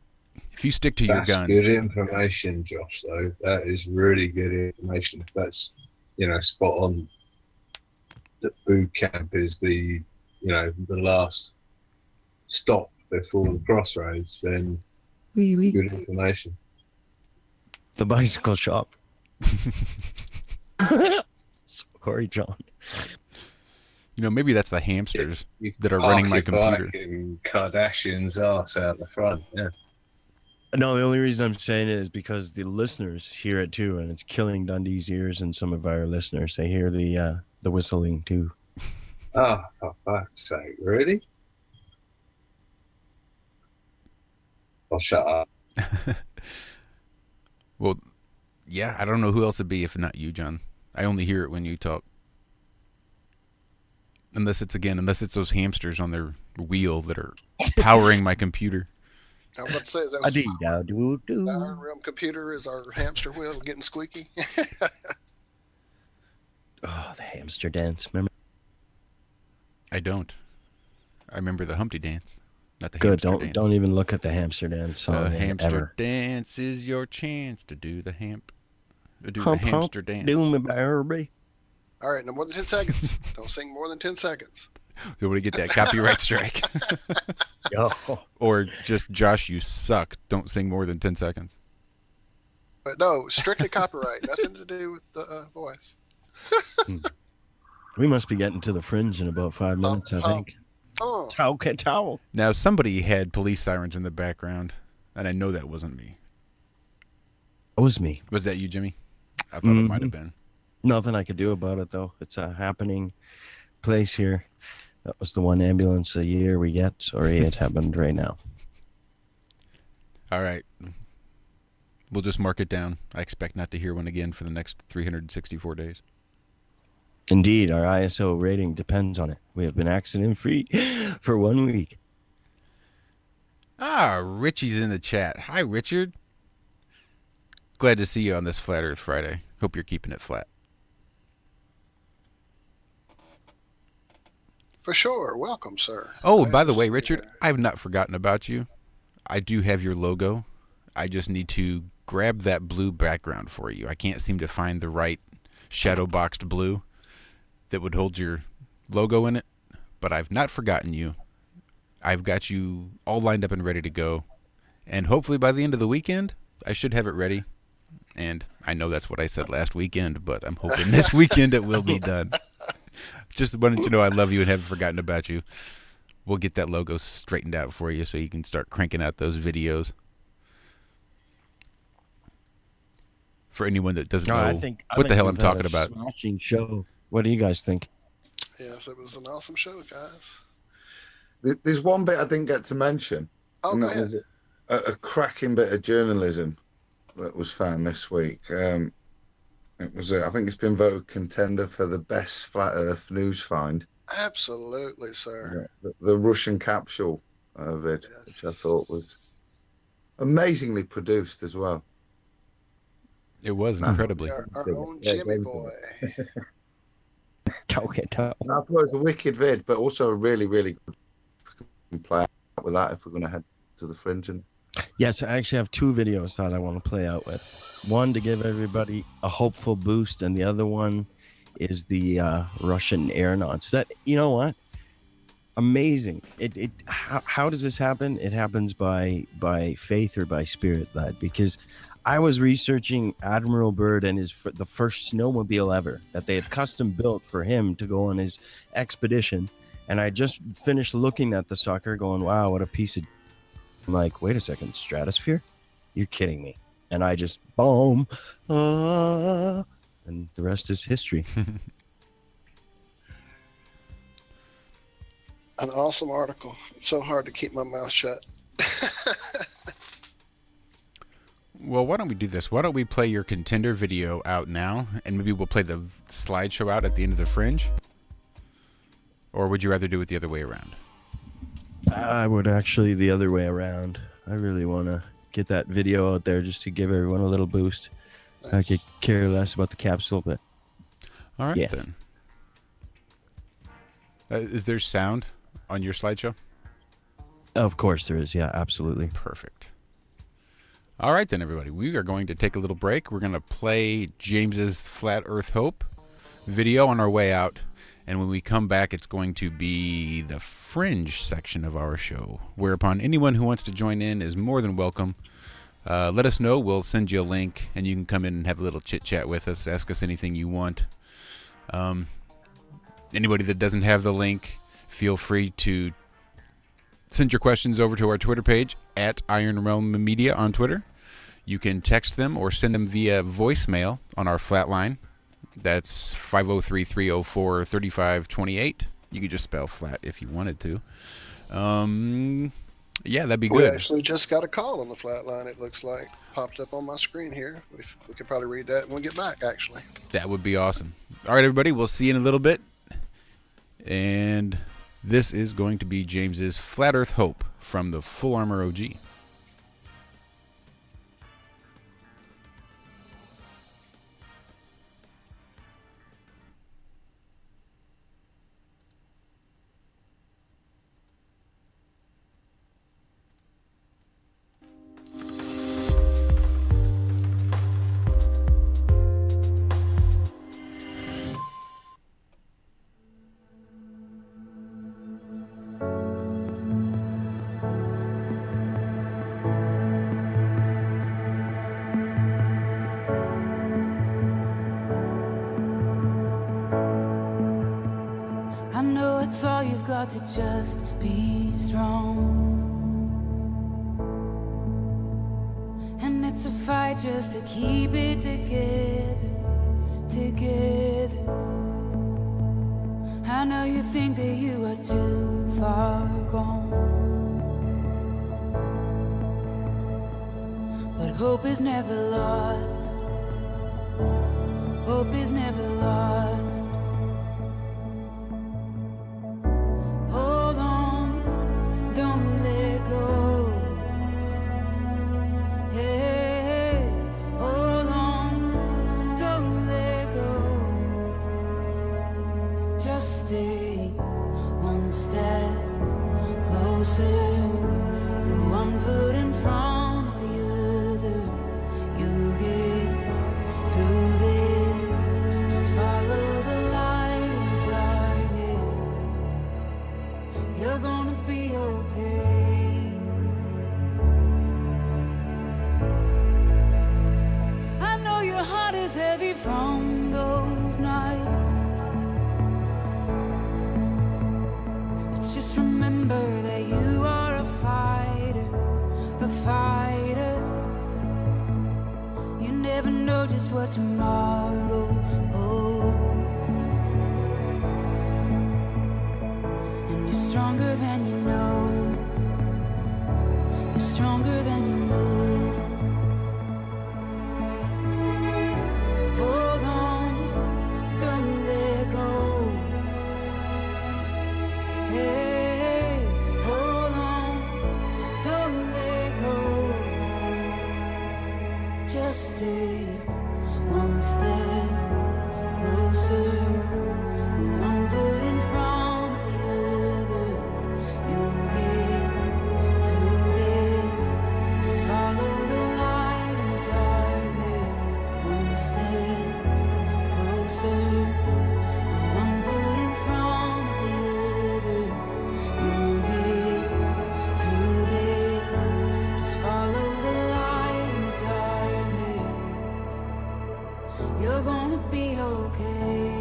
if you stick to your guns... That's good information, Josh, though. That is really good information. If that's, you know, spot on, that boot camp is the, you know, the last stop before the crossroads, then good information. The bicycle shop. Sorry, John. You know, maybe that's the hamsters that are running my computer. And Kardashian's ass out the front. Yeah. No, the only reason I'm saying it is because the listeners hear it too, and it's killing Dundee's ears. And some of our listeners, they hear the whistling too. Oh, for fuck's sake! Really? I'll shut up. Well, yeah, I don't know who else it'd be if not you, John. I only hear it when you talk. Unless it's those hamsters on their wheel that are powering my computer. I was about to say, is that A dee da doo doo. our realm computer is our hamster wheel getting squeaky? Oh, the hamster dance. Remember? I don't. I remember the Humpty dance, not the Good. hamster dance. Don't even look at the hamster dance song. The hamster ever. dance is your chance to do the Hump, the hamster hump, dance. do me, baby. All right, no more than 10 seconds. Don't sing more than 10 seconds. You want to get that copyright strike? Yo. Or just, Josh, you suck. Don't sing more than 10 seconds. But no, strictly copyright. Nothing to do with the voice. We must be getting to the Fringe in about 5 minutes, I think. Oh, Towel. Now, somebody had police sirens in the background, and I know that wasn't me. It was me. Was that you, Jimmy? I thought it might have been. Nothing I could do about it, though. It's a happening place here. That was the one ambulance a year we get. Sorry, it happened right now. All right. We'll just mark it down. I expect not to hear one again for the next 364 days. Indeed, our ISO rating depends on it. We have been accident-free for 1 week. Ah, Richie's in the chat. Hi, Richard. Glad to see you on this Flat Earth Friday. Hope you're keeping it flat. for sure. Welcome, sir. Oh, Glad by the to way, see you Richard, there. I have not forgotten about you. I do have your logo. I just need to grab that blue background for you. I can't seem to find the right shadow boxed blue that would hold your logo in it, but I've not forgotten you. I've got you all lined up and ready to go, and hopefully by the end of the weekend, I should have it ready. And I know that's what I said last weekend, but I'm hoping this weekend it will be done. Just wanted to know I love you and haven't forgotten about you. We'll get that logo straightened out for you so you can start cranking out those videos. For anyone that doesn't know I what think the hell I'm we've had talking a about. Smashing show. What do you guys think? Yes, it was an awesome show, guys. There's one bit I didn't get to mention. Oh, and go that ahead. was a cracking bit of journalism that was found this week. It was, I think it's been voted contender for the best flat Earth news find. Absolutely, sir. The Russian capsule vid, Yes. which I thought was amazingly produced as well. It was No. incredibly. Our own Yeah, Jimmy James boy. Okay, tell. And I thought it was a wicked vid, but also a really, really good. We can play out with that if we're going to head to the Fringe. And Yes, I actually have two videos that I want to play out with. One to give everybody a hopeful boost, and the other one is the Russian aeronauts. That, you know what? Amazing. How does this happen? It happens by faith or by spirit, lad. Because I was researching Admiral Byrd and the first snowmobile ever that they had custom built for him to go on his expedition, and I just finished looking at the sucker, going, "Wow, what a piece of." I'm like, wait a second, stratosphere? You're kidding me. And I just, boom, and the rest is history. An awesome article. It's so hard to keep my mouth shut. Well, why don't we do this? Why don't we play your contender video out now, and maybe we'll play the slideshow out at the end of the Fringe? Or would you rather do it the other way around? I would actually the other way around. I really want to get that video out there just to give everyone a little boost. I could care less about the capsule, but All right, Yeah. then. Is there sound on your slideshow? of course there is. Yeah, absolutely. Perfect. All right, then, everybody. We are going to take a little break. We're going to play James's Flat Earth Hope video on our way out. And when we come back, it's going to be the Fringe section of our show, whereupon anyone who wants to join in is more than welcome. Let us know. We'll send you a link, and you can come in and have a little chit-chat with us. Ask us anything you want. Anybody that doesn't have the link, feel free to send your questions over to our Twitter page, at Iron Realm Media on Twitter. You can text them or send them via voicemail on our flat line. That's 503-304-3528. You could just spell flat if you wanted to. Yeah, that'd be We good. actually just got a call on the flat line, it looks like. Popped up on my screen here. We could probably read that when we get back, actually. That would be awesome. All right, everybody, we'll see you in a little bit. And this is going to be James's Flat Earth Hope from the Full Armor OG. hard to just be strong. And it's a fight just to keep it together, together. I know you think that you are too far gone, but hope is never lost. Hope is never lost. Hold on, don't let go. Hey, hold on, don't let go. Just stay one step closer, put one foot in front of the other. You'll get through this. Just follow the light in the darkness. You're gonna be okay. I know your heart is heavy from those nights, but just remember that you are a fighter, a fighter. You never know just what tomorrow holds, and you're stronger than you know. You're stronger than you know. Hold on, don't let go. Hey, hold on, don't let go. Just stay one step closer, put one foot in front of the other. You'll get through this. Just follow the light in the darkness. One step closer, put one foot in front of the other. You'll get through this. Just follow the light in the darkness. You're gonna be okay.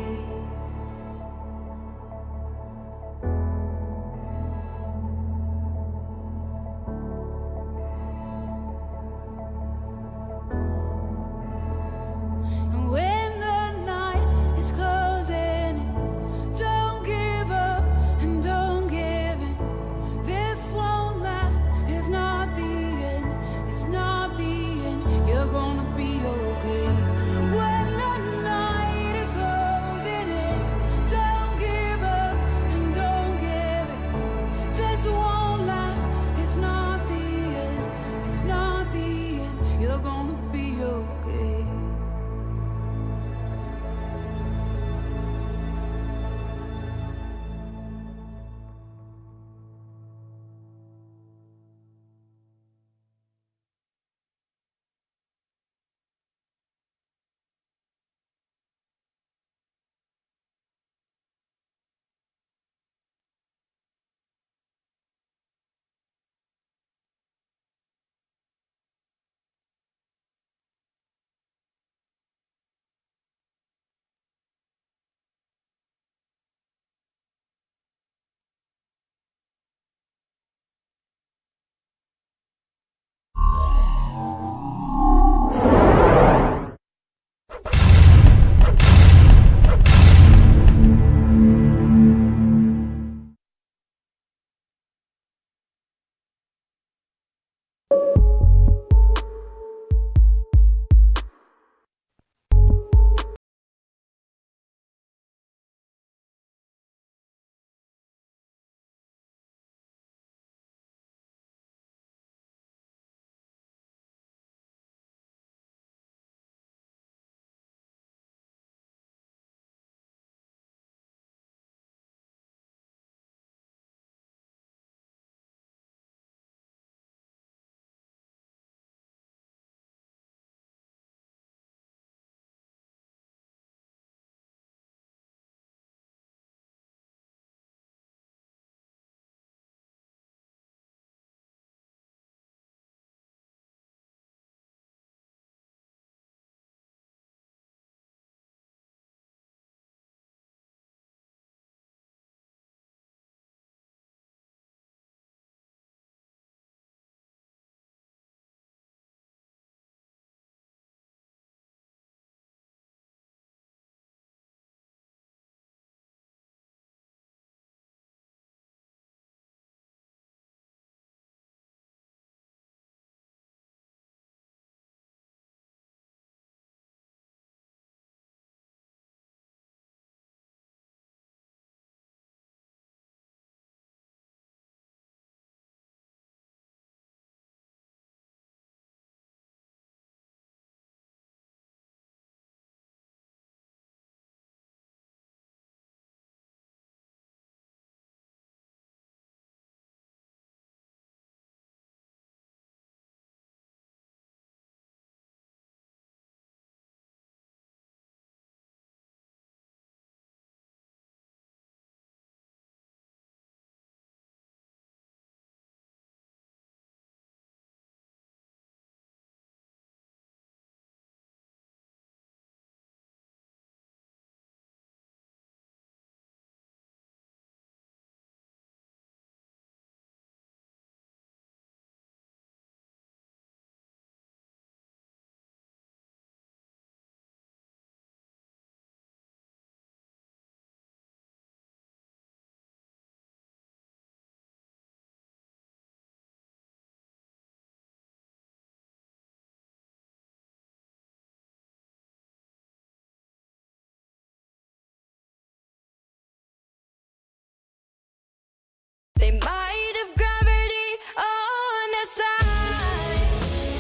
They might have gravity on their side,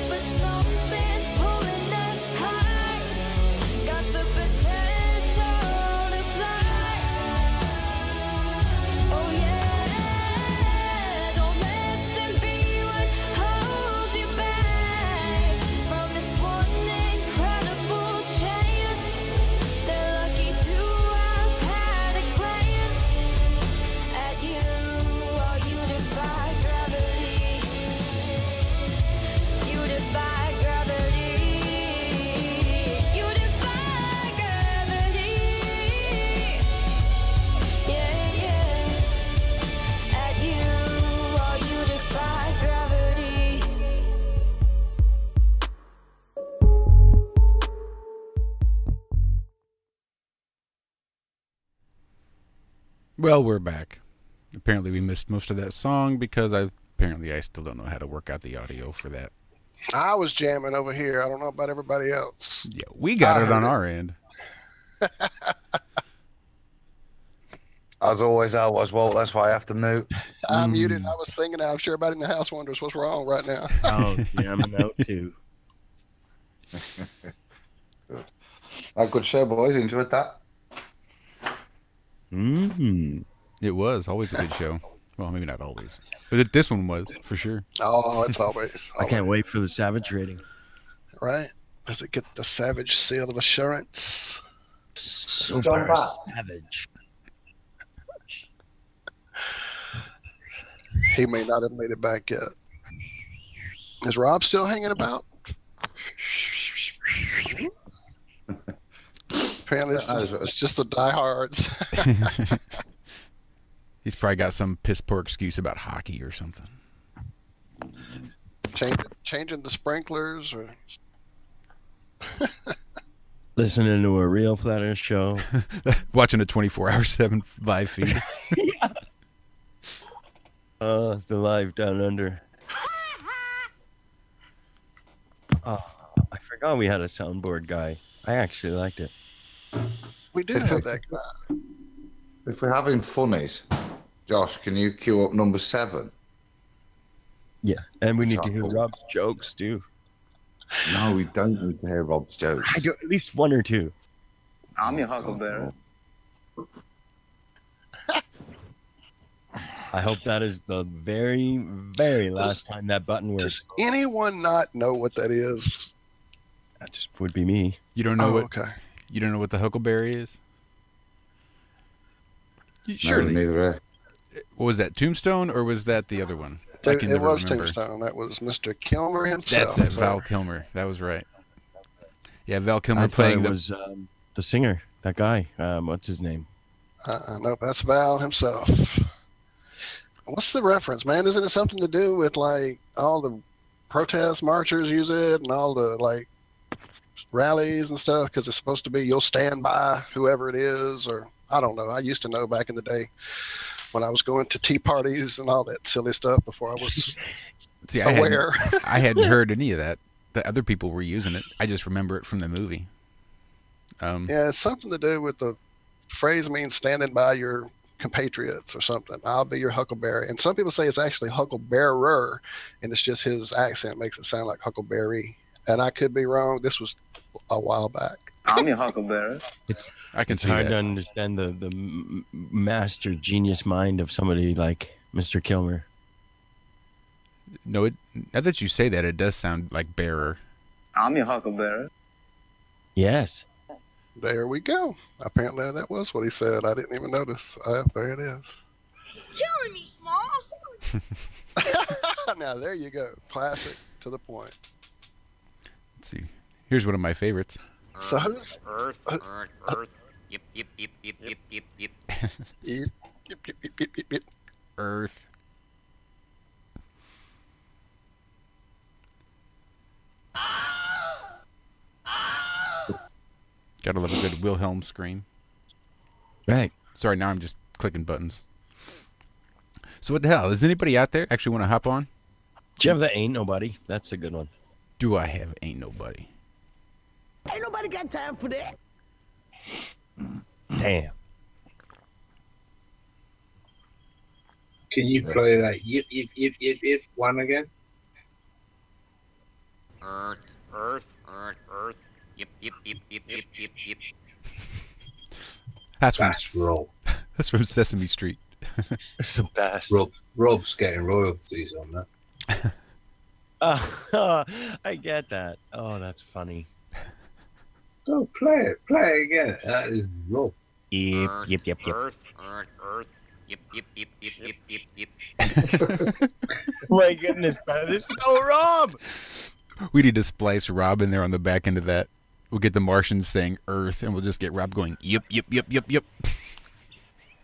but something's pulling us high. Got the potential to fly. Oh yeah, don't let them be what holds you back from this one incredible chance. They're lucky to have had a glance at you while you defy gravity. You defy gravity. You defy gravity. Yeah, yeah. At you while you defy gravity. Well, we're back. Apparently we missed most of that song because I still don't know how to work out the audio for that. I was jamming over here. I don't know about everybody else. Yeah, we got I it on heard it. our end. As always, I was Walt. That's why I have to mute. I muted. I was singing. I'm sure everybody in the house wonders what's wrong right now. Oh, yeah, I'm out too. A good show, boys. Enjoyed that. It was always a good show. Well, maybe not always, but this one was for sure. Oh, it's always. I can't wait for the Savage rating. Right? Does it get the Savage seal of assurance? Super Savage. He may not have made it back yet. Is Rob still hanging about? Apparently, it's just the diehards. He's probably got some piss poor excuse about hockey or something. Changing the sprinklers, or Listening to a real Flat Earth show. Watching a 24/7 live feed. The live down under. I forgot we had a soundboard guy. I actually liked it. we did have that guy. If we're having funnies, Josh, can you queue up number 7? Yeah, and we need to hear Cool. Rob's jokes too. No, we don't need to hear Rob's jokes. I do at least one or two. I'm your huckleberry. I hope that is the very, very last time that button works. Does anyone not know what that is? That just would be me. You don't know Oh, what? okay. You don't know what the huckleberry is? No, Surely. neither. What was that? Tombstone or was that the other one? I can It never was remember. Tombstone. That was Mr. Kilmer himself. That's it, So- Val Kilmer. That was right. Yeah, Val Kilmer I thought playing it the. was the singer, that guy. What's his name? Nope, that's Val himself. What's the reference, man? Isn't it something to do with like all the protest marchers use it and all the like rallies and stuff? Because it's supposed to be you'll stand by whoever it is, or I don't know. I used to know back in the day when I was going to tea parties and all that silly stuff before I was See, aware. I hadn't heard any of that. The other people were using it. I just remember it from the movie. Yeah, it's something to do with the phrase means standing by your compatriots or something. I'll be your huckleberry. And some people say it's actually hucklebearer, and it's just his accent makes it sound like huckleberry. And I could be wrong. This was a while back. I'm your huckleberry. I can It's see hard that. to understand the master genius mind of somebody like Mr. Kilmer. No, now that you say that, it does sound like bearer. I'm your huckleberry. Yes. There we go. Apparently that was what he said. I didn't even notice. There it is. Killing me, Smalls. Now there you go. Classic to the point. Let's see. Here's one of my favorites. So who's Earth. Yep. Yep, yep, yep, yep, yep. Earth. Gotta love a good Wilhelm scream. Right. Sorry, now I'm just clicking buttons. So what the hell? Does anybody out there actually want to hop on? Do you have the Ain't Nobody? That's a good one. Do I have Ain't Nobody? Ain't nobody got time for that. Damn. Can you play that yip, yip, yip, yip, yip one again? Earth, Earth, Earth, Earth. Yip, yip, yip, yip, yip, yip, yip. That's from That's Rob. that's from Sesame Street. It's the best. Rob's getting royalties on that. I get that. Oh, that's funny. Oh, play it again. That is Rob. Yep, Earth, yep, yep, yep. Earth, Earth, Earth. Yip, yip, yip, yip, yip, yip, yip. My goodness, that is so Rob. We need to splice Rob in there on the back end of that. We'll get the Martians saying Earth, and we'll just get Rob going, yep, yep, yep, yep, yep.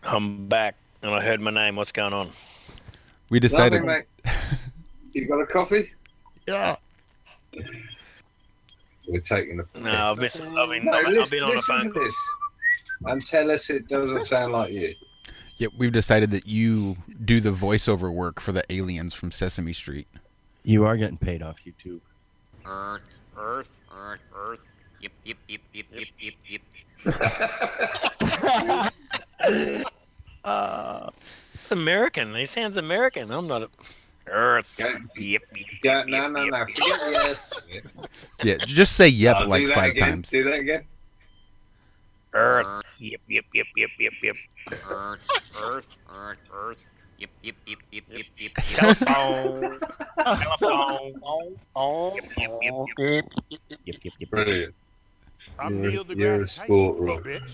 I'm back, and I heard my name. What's going on? We decided. Lovely, mate. You got a coffee? Yeah. We're taking a. No, I've been on listen, a listen phone to call. this. And tell us it doesn't sound like you. Yeah, we've decided that you do the voiceover work for the aliens from Sesame Street. You are getting paid off YouTube. Earth, Earth, Earth, Earth. Yip, yip, yip, yip, yip, yip, yip. It's American. He sounds American. I'm not. Earth. Okay. Yep, yep, Yeah, yep, no. yep. Forget the earth. Yeah, just say yep I'll like do that 5 again. times. Do that again. Earth. Yep, yep, yep, yep, yep, yep. Earth, Earth, Earth, Earth. Yip, yip, yip, yip, yip, yip. Telephone. Telephone. Yep, yep, yep, yep. Yep, yep, yep. Brilliant. I'm You're- Neil deGrasse you're a Tyson, sport, Rob. bitch.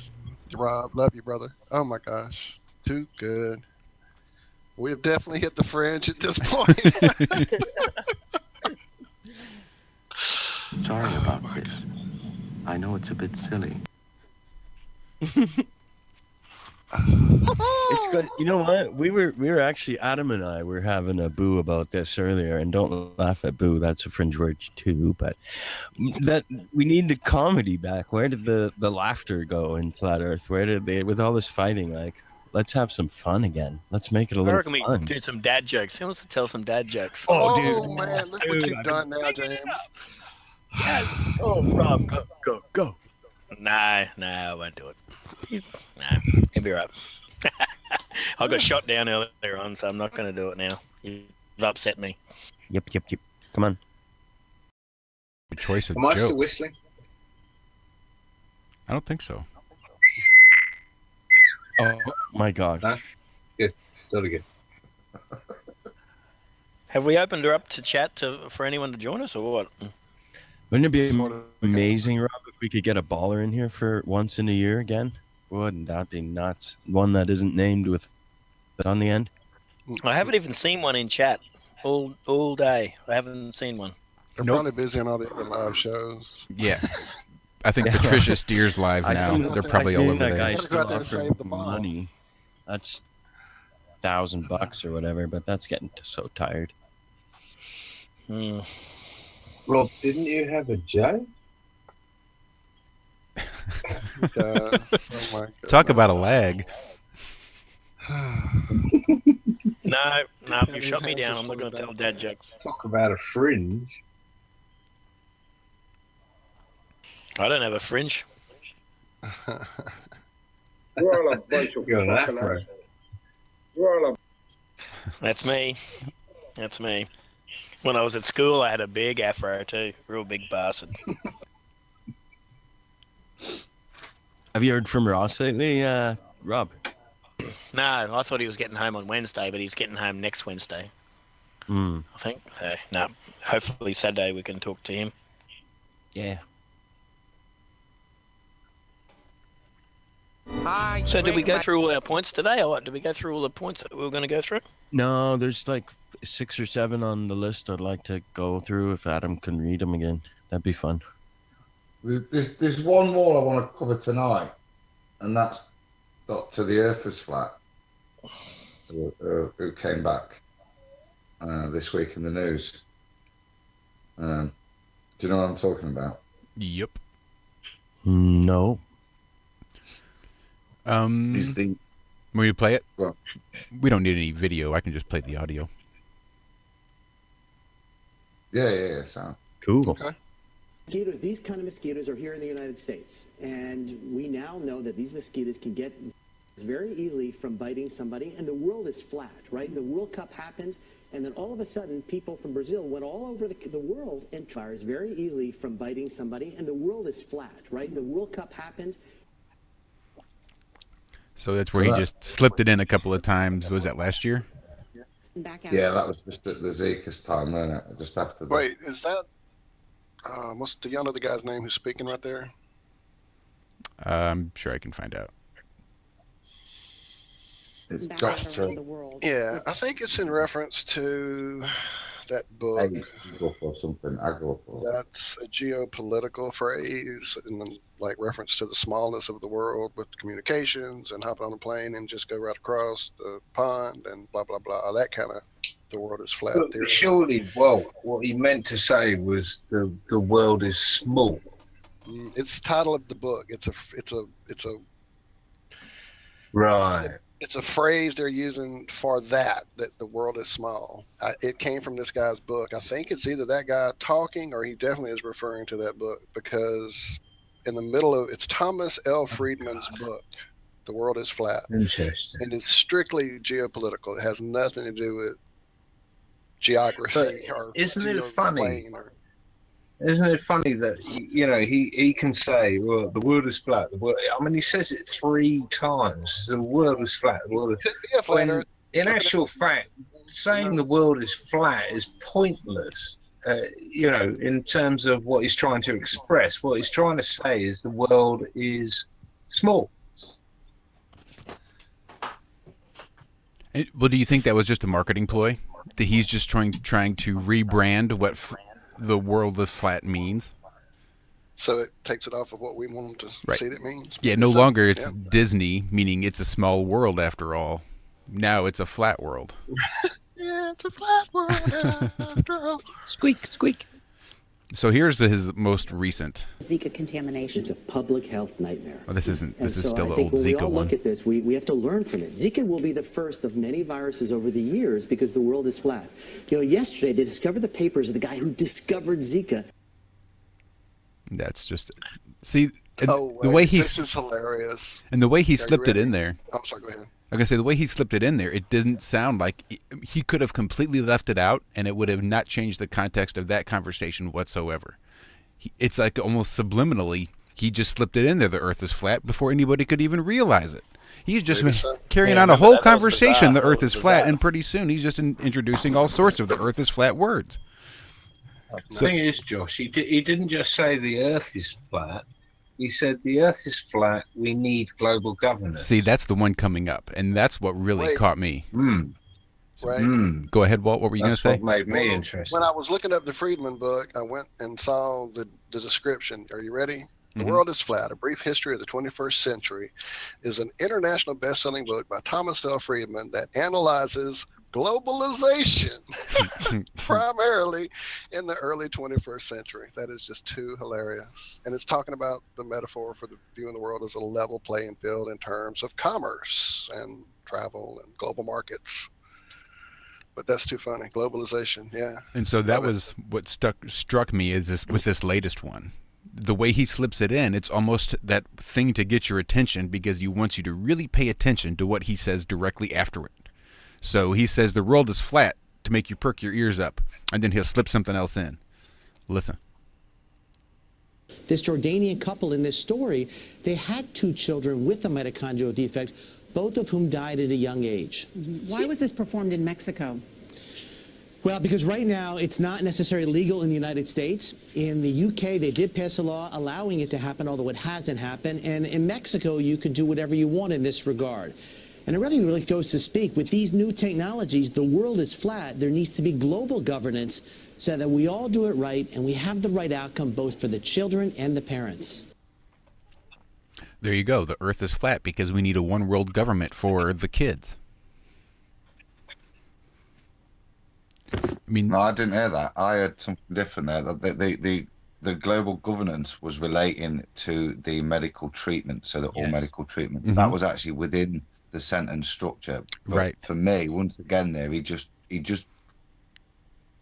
Rob, love you, brother. Oh my gosh, too good. We have definitely hit the fringe at this point. Sorry about this. I know it's a bit silly. It's good. You know what? We were actually Adam and I were having a boo about this earlier, and don't laugh at boo. That's a fringe word too. But that we need the comedy back. Where did the laughter go in Flat Earth? Where did they with all this fighting? Like, let's have some fun again. Let's make it a I little reckon we fun. do some dad jokes. Who wants to tell some dad jokes? Oh, Oh dude. man, look what Dude, you've done now, James. Yes. Oh, Rob, go. Nah, I won't do it. Nah, he'll be right. I got shot down earlier on, so I'm not going to do it now. You've upset me. Yep. Come on. Good choice of Am I still jokes. whistling? I don't think so. Oh my God. No? Good. Do it again. Have we opened her up to chat for anyone to join us, or what? Wouldn't it be amazing, Rob, if we could get a baller in here for once in a year again? Wouldn't that be nuts? One that isn't named with that on the end. I haven't even seen one in chat all day. I haven't seen one. They're Nope. probably busy on all the other live shows. Yeah. I think Yeah. Patricia Steers live I now. still- They're probably I all seen over that there. guy Gotta go still out there and offering save the ball. money. That's $1,000 or whatever, but that's getting so tired. Hmm. Rob, didn't you have a joke? Oh my Talk about a lag. No, you shot me down. I'm not going to tell dad jokes. Talk about a fringe. I don't have a fringe. You're all a bunch of You're an fucking afro. assholes. You're all a That's me. That's me. When I was at school, I had a big afro too. Real big bastard. Have you heard from Ross lately, Rob? No, I thought he was getting home on Wednesday, but he's getting home next Wednesday, Hmm. I think. So, no. Hopefully Saturday we can talk to him. Yeah. So did we go through all our points today, or what? Did we go through all the points that we were going to go through? No, there's like 6 or 7 on the list I'd like to go through if Adam can read them again. That'd be fun. There's one more I want to cover tonight, and that's Dr. the Earthers Flat, who came back this week in the news. Do you know what I'm talking about? Yep. No. He's the Will you play it? Well, We don't need any video. I can just play the audio. yeah, Sam. Cool. Okay. Mosquitoes, these kind of mosquitoes are here in the United States, and we now know that these mosquitoes can get very easily from biting somebody, and the world is flat, right? The World Cup happened, and then all of a sudden, people from Brazil went all over the world and virus very easily from biting somebody, and the world is flat, right? The World Cup happened. So that's where he just slipped it in a couple of times. Was that last year? Yeah, that was just at the Zika's time, wasn't it? Just after that. Wait, is that do y'all know the guy's name who's speaking right there? I'm sure I can find out. It's Yeah, I think it's in reference to that book. Or something. That's a geopolitical phrase, and then like reference to the smallness of the world with communications and hopping on a plane and just go right across the pond and blah blah blah. That kind of the world is flat. But surely, well, what he meant to say was the world is small. It's the title of the book. It's a right. It's a phrase they're using for that the world is small. It came from this guy's book. I think it's either that guy talking or he definitely is referring to that book, because in the middle of it's Thomas L. Friedman's book, The World is Flat. Interesting. And it's strictly geopolitical. It has nothing to do with geography. Or isn't it funny? Isn't it funny that he can say, well, the world is flat. The world, I mean, he says it 3 times. The world is flat. The world is flat. In actual fact, saying the world is flat is pointless. In terms of what he's trying to express, what he's trying to say is the world is small. Well, do you think that was just a marketing ploy? That he's just trying to rebrand what the world is flat means? So it takes it off of what we want them to see it means. Yeah, no longer it's Disney, meaning it's a small world after all. Now it's a flat world. Yeah, it's a flat world after all. Squeak, squeak. So here's his most recent. Zika contamination. It's a public health nightmare. Oh, this isn't. This is still the old when Zika we all one. look at this, we have to learn from it. Zika will be the first of many viruses over the years because the world is flat. Yesterday they discovered the papers of the guy who discovered Zika. That's just the wait, way this is hilarious. And the way he slipped it in there. Oh, sorry, go ahead. Like I say, the way he slipped it in there, it didn't sound like he could have completely left it out, and it would have not changed the context of that conversation whatsoever. It's like almost subliminally, he just slipped it in there. The Earth is flat before anybody could even realize it. He's just carrying on a whole conversation. The Earth is flat, and pretty soon he's just introducing all sorts of the Earth is flat words. The thing is, Josh, he didn't just say the Earth is flat. He said the Earth is flat. We need global governance. See, that's the one coming up, and that's what really caught me. Right. Go ahead, Walt. What were you going to say? That's what made me interested. When I was looking up the Friedman book, I went and saw the description. Are you ready? The World is Flat, A Brief History of the 21st Century is an international best-selling book by Thomas L. Friedman that analyzes globalization primarily in the early 21st century. That is just too hilarious. And it's talking about the metaphor for the viewing the world as a level playing field in terms of commerce and travel and global markets. But that's too funny. Globalization, yeah. And so that was what struck me is this with this latest one. The way he slips it in, it's almost that thing to get your attention because he wants you to really pay attention to what he says directly after it. So he says the world is flat to make you perk your ears up, and then he'll slip something else in. Listen. This Jordanian couple in this story, they had 2 children with a mitochondrial defect, both of whom died at a young age. Why was this performed in Mexico? Well, because right now it's not necessarily legal in the United States. In the UK, they did pass a law allowing it to happen, although it hasn't happened. And in Mexico, you can do whatever you want in this regard. And it really goes to speak, with these new technologies, the world is flat. There needs to be global governance so that we all do it right and we have the right outcome both for the children and the parents. There you go. The Earth is flat because we need a one world government for the kids. I mean, no, I didn't hear that. I heard something different there. The global governance was relating to the medical treatment, so that all medical treatment that was actually within the sentence structure. But right. For me, once again, there he just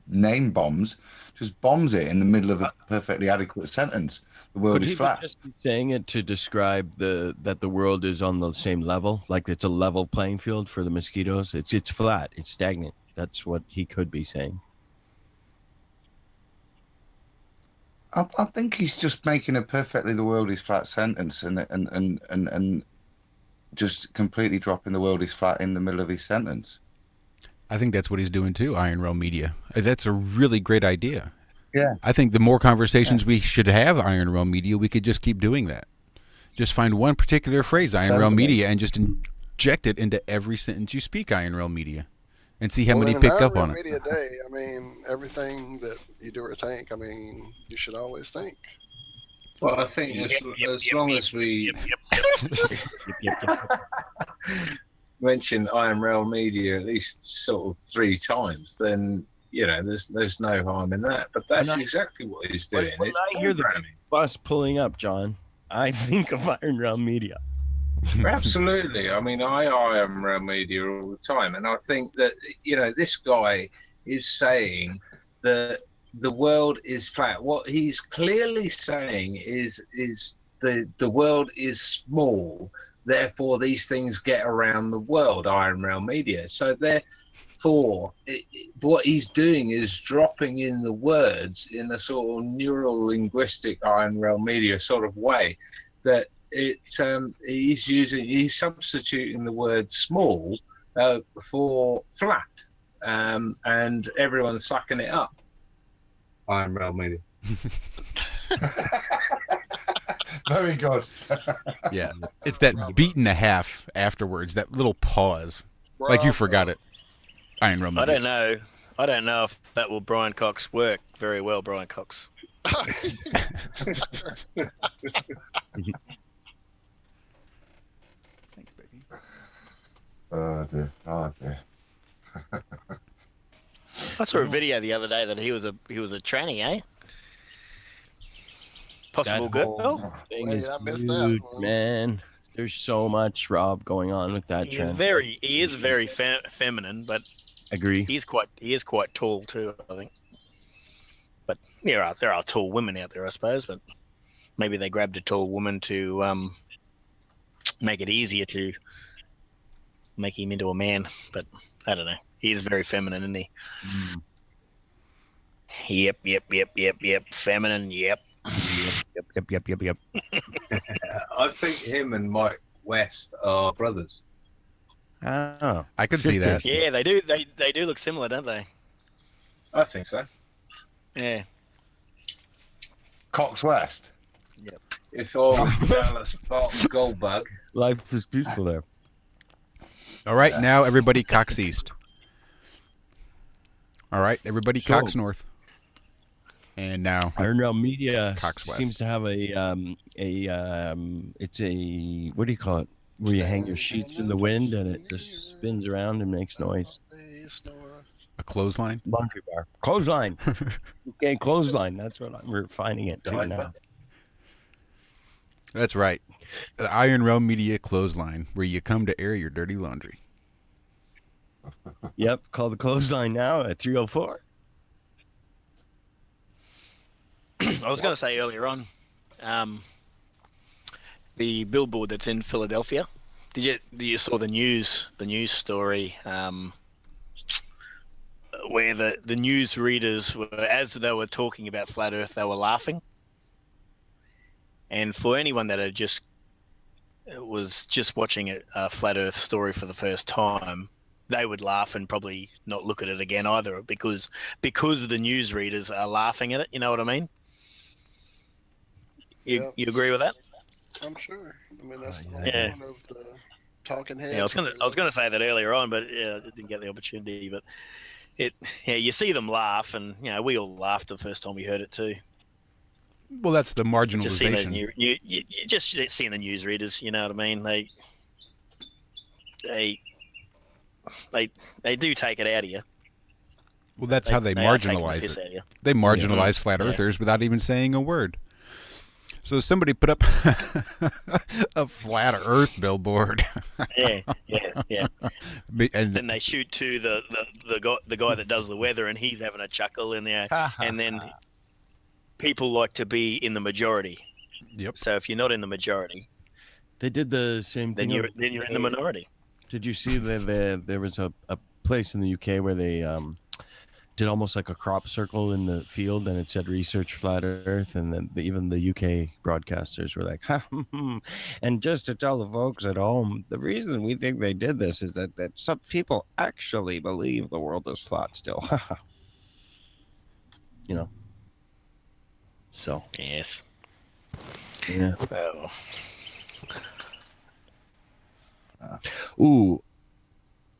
name bombs, just bombs it in the middle of a perfectly adequate sentence. The world Could is he flat. just be saying it to describe that the world is on the same level, like it's a level playing field for the mosquitoes? It's flat, it's stagnant. That's what he could be saying. I think he's just making a perfectly the world is flat sentence and just completely dropping the world is flat in the middle of his sentence. I think that's what he's doing too, Iron Realm Media. That's a really great idea. Yeah. I think the more conversations we should have, Iron Realm Media, we could just keep doing that. Just find one particular phrase, Iron Realm Media, and just inject it into every sentence you speak, Iron Realm Media, and see how many pick up on it. Media day, I mean, everything that you do or think, I mean, you should always think. Well, I think as long as we mention Iron Realm Media at least sort of 3 times, then there's no harm in that. But that's exactly what he's doing. When I hear the bus pulling up, John, I think of Iron Realm Media. Absolutely. I mean, I Iron Realm Media all the time, and I think that this guy is saying that the world is flat. What he's clearly saying is the world is small, therefore these things get around the world, Iron Realm Media. So therefore, what he's doing is dropping in the words in a sort of neuro-linguistic Iron Realm Media sort of way that he's substituting the word small for flat, and everyone's sucking it up. Iron Realm Media. Very good. Yeah, it's that beat and a half afterwards, that little pause, like you forgot it. Iron Realm Media. I don't know if that will Brian Cox work very well, Brian Cox. Thanks, baby. Oh dear. I saw a video the other day that he was a tranny, eh? Possible girl. Thing is huge, man. There's so much, Rob, going on with that trend. He is very feminine, but agree. He is quite tall too, I think. But there are tall women out there, I suppose. But maybe they grabbed a tall woman to make it easier to make him into a man. But I don't know. He is very feminine, isn't he? Yep. Feminine, yep. Yep. I think him and Mike West are brothers. Oh, I could see that. Yeah, they do. They do look similar, don't they? I think so. Yeah. Cox West. Yep. If I was Dallas Goldbug. Life is peaceful there. All right, now everybody Cox East. All right, everybody Cox North. And now Iron Realm Media Cox West. seems to have it's a, what do you call it? Where you hang your sheets in the wind and it just spins around and makes noise. A clothesline? Laundry bar. Clothesline. Okay, clothesline. That's what we're finding it too now. That's right. The Iron Realm Media clothesline, where you come to air your dirty laundry. Yep, call the clothesline now at 304. I was going to say earlier on, the billboard that's in Philadelphia. Did you saw the news story where the news readers were, as they were talking about flat Earth, they were laughing. And for anyone that was just watching a flat Earth story for the first time, they would laugh and probably not look at it again either, because the news readers are laughing at it. You know what I mean? You agree with that? I'm sure. I mean, that's one of the talking heads. Yeah, I was gonna say that earlier on, but I didn't get the opportunity. But you see them laugh, and we all laughed the first time we heard it too. Well, that's the marginalization. Just seeing you just seeing the newsreaders. You know what I mean? They do take it out of you. Well, that's how they marginalize it. They marginalize flat earthers without even saying a word. So somebody put up a flat Earth billboard. Yeah. And Then they shoot to the guy that does the weather, and he's having a chuckle in there. And then people like to be in the majority. Yep. So if you're not in the majority, They did the same then thing. you're in the minority. Did you see that there was a place in the UK where they did almost like a crop circle in the field, and it said "Research Flat Earth," and then even the UK broadcasters were like, and just to tell the folks at home, the reason we think they did this is that some people actually believe the world is flat still. You know. So. Yes. Yeah. Oh. Ooh.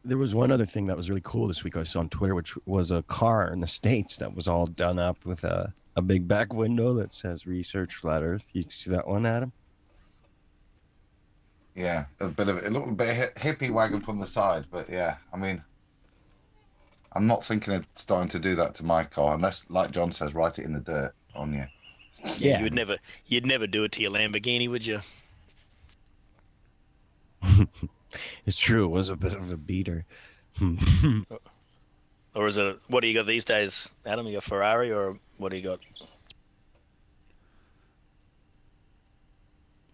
There was one other thing that was really cool this week I saw on Twitter, which was a car in the States that was all done up with a big back window that says "Research Flat Earth." You see that one, Adam? Yeah, a little bit hippie wagon from the side, but yeah, I mean, I'm not thinking of starting to do that to my car unless, like John says, write it in the dirt on you. Yeah. You'd never do it to your Lamborghini, would you? It's true. It was a bit of a beater. Or is it? What do you got these days, Adam? You got Ferrari, or what do you got?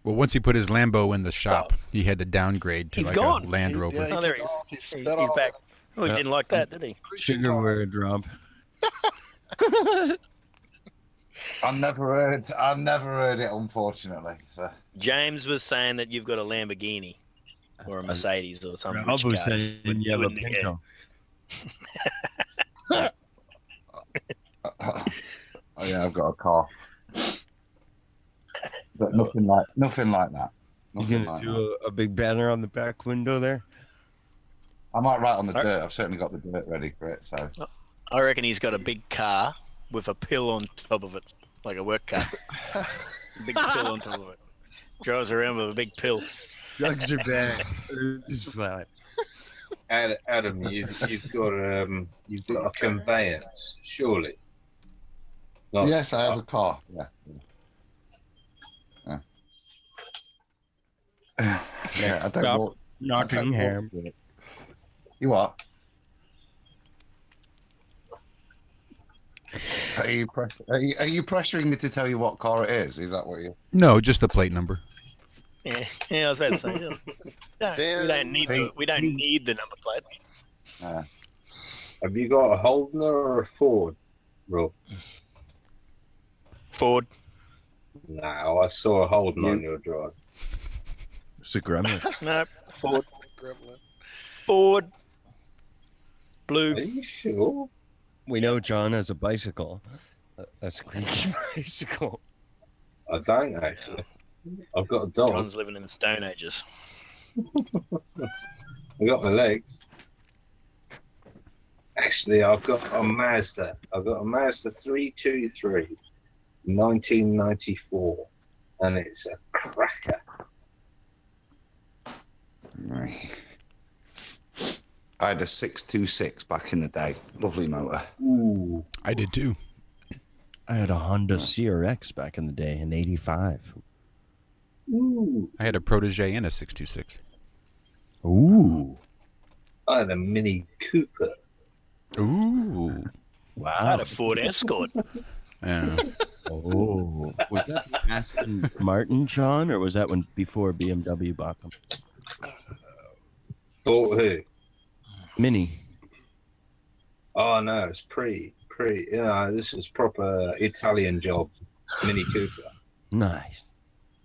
well, once he put his Lambo in the shop, he had to downgrade to He's like gone. a Land Rover. Oh, there he is. He's back. Oh, he didn't like that, did he? Sugar drop. I never heard it, unfortunately. So. James was saying that you've got a Lamborghini or a Mercedes or something. Rob was saying you have a Pinto. Oh yeah, I've got a car, but nothing like that. You gonna do a big banner on the back window there? I might write on the dirt. I've certainly got the dirt ready for it. So I reckon he's got a big car with a pill on top of it, like a work car. Big pill on top of it. Drives around with a big pill. Drugs are bad. Earth is flat. Adam, you've got a conveyance, surely. Not, yes, I have a car. Yeah. I don't Stop walk. Nottingham. You what? Are you pressuring me to tell you what car it is? Is that what you? No, just the plate number. Yeah, I was about to say. We don't need the number plate. Have you got a Holden or a Ford, Rob? Ford. No, I saw a Holden on your drive. It's a Gremlin. No, Ford. Gremlin. Ford. Blue. Are you sure? We know John has a bicycle. A squeaky bicycle. I don't actually. I've got a dog. John's living in the Stone Ages. I got my legs. Actually, I've got a Mazda. I've got a Mazda 323, 1994, and it's a cracker. I had a 626 back in the day. Lovely motor. Ooh. I did too. I had a Honda CRX back in the day in '85. Ooh. I had a Protege and a 626. Ooh. I had a Mini Cooper. Ooh. Wow. I had a Ford Escort. Yeah. Oh. Was that Aston Martin, John, or was that when before BMW bought them? Bought who? Mini. Oh no, it's this is proper Italian job. Mini Cooper Nice.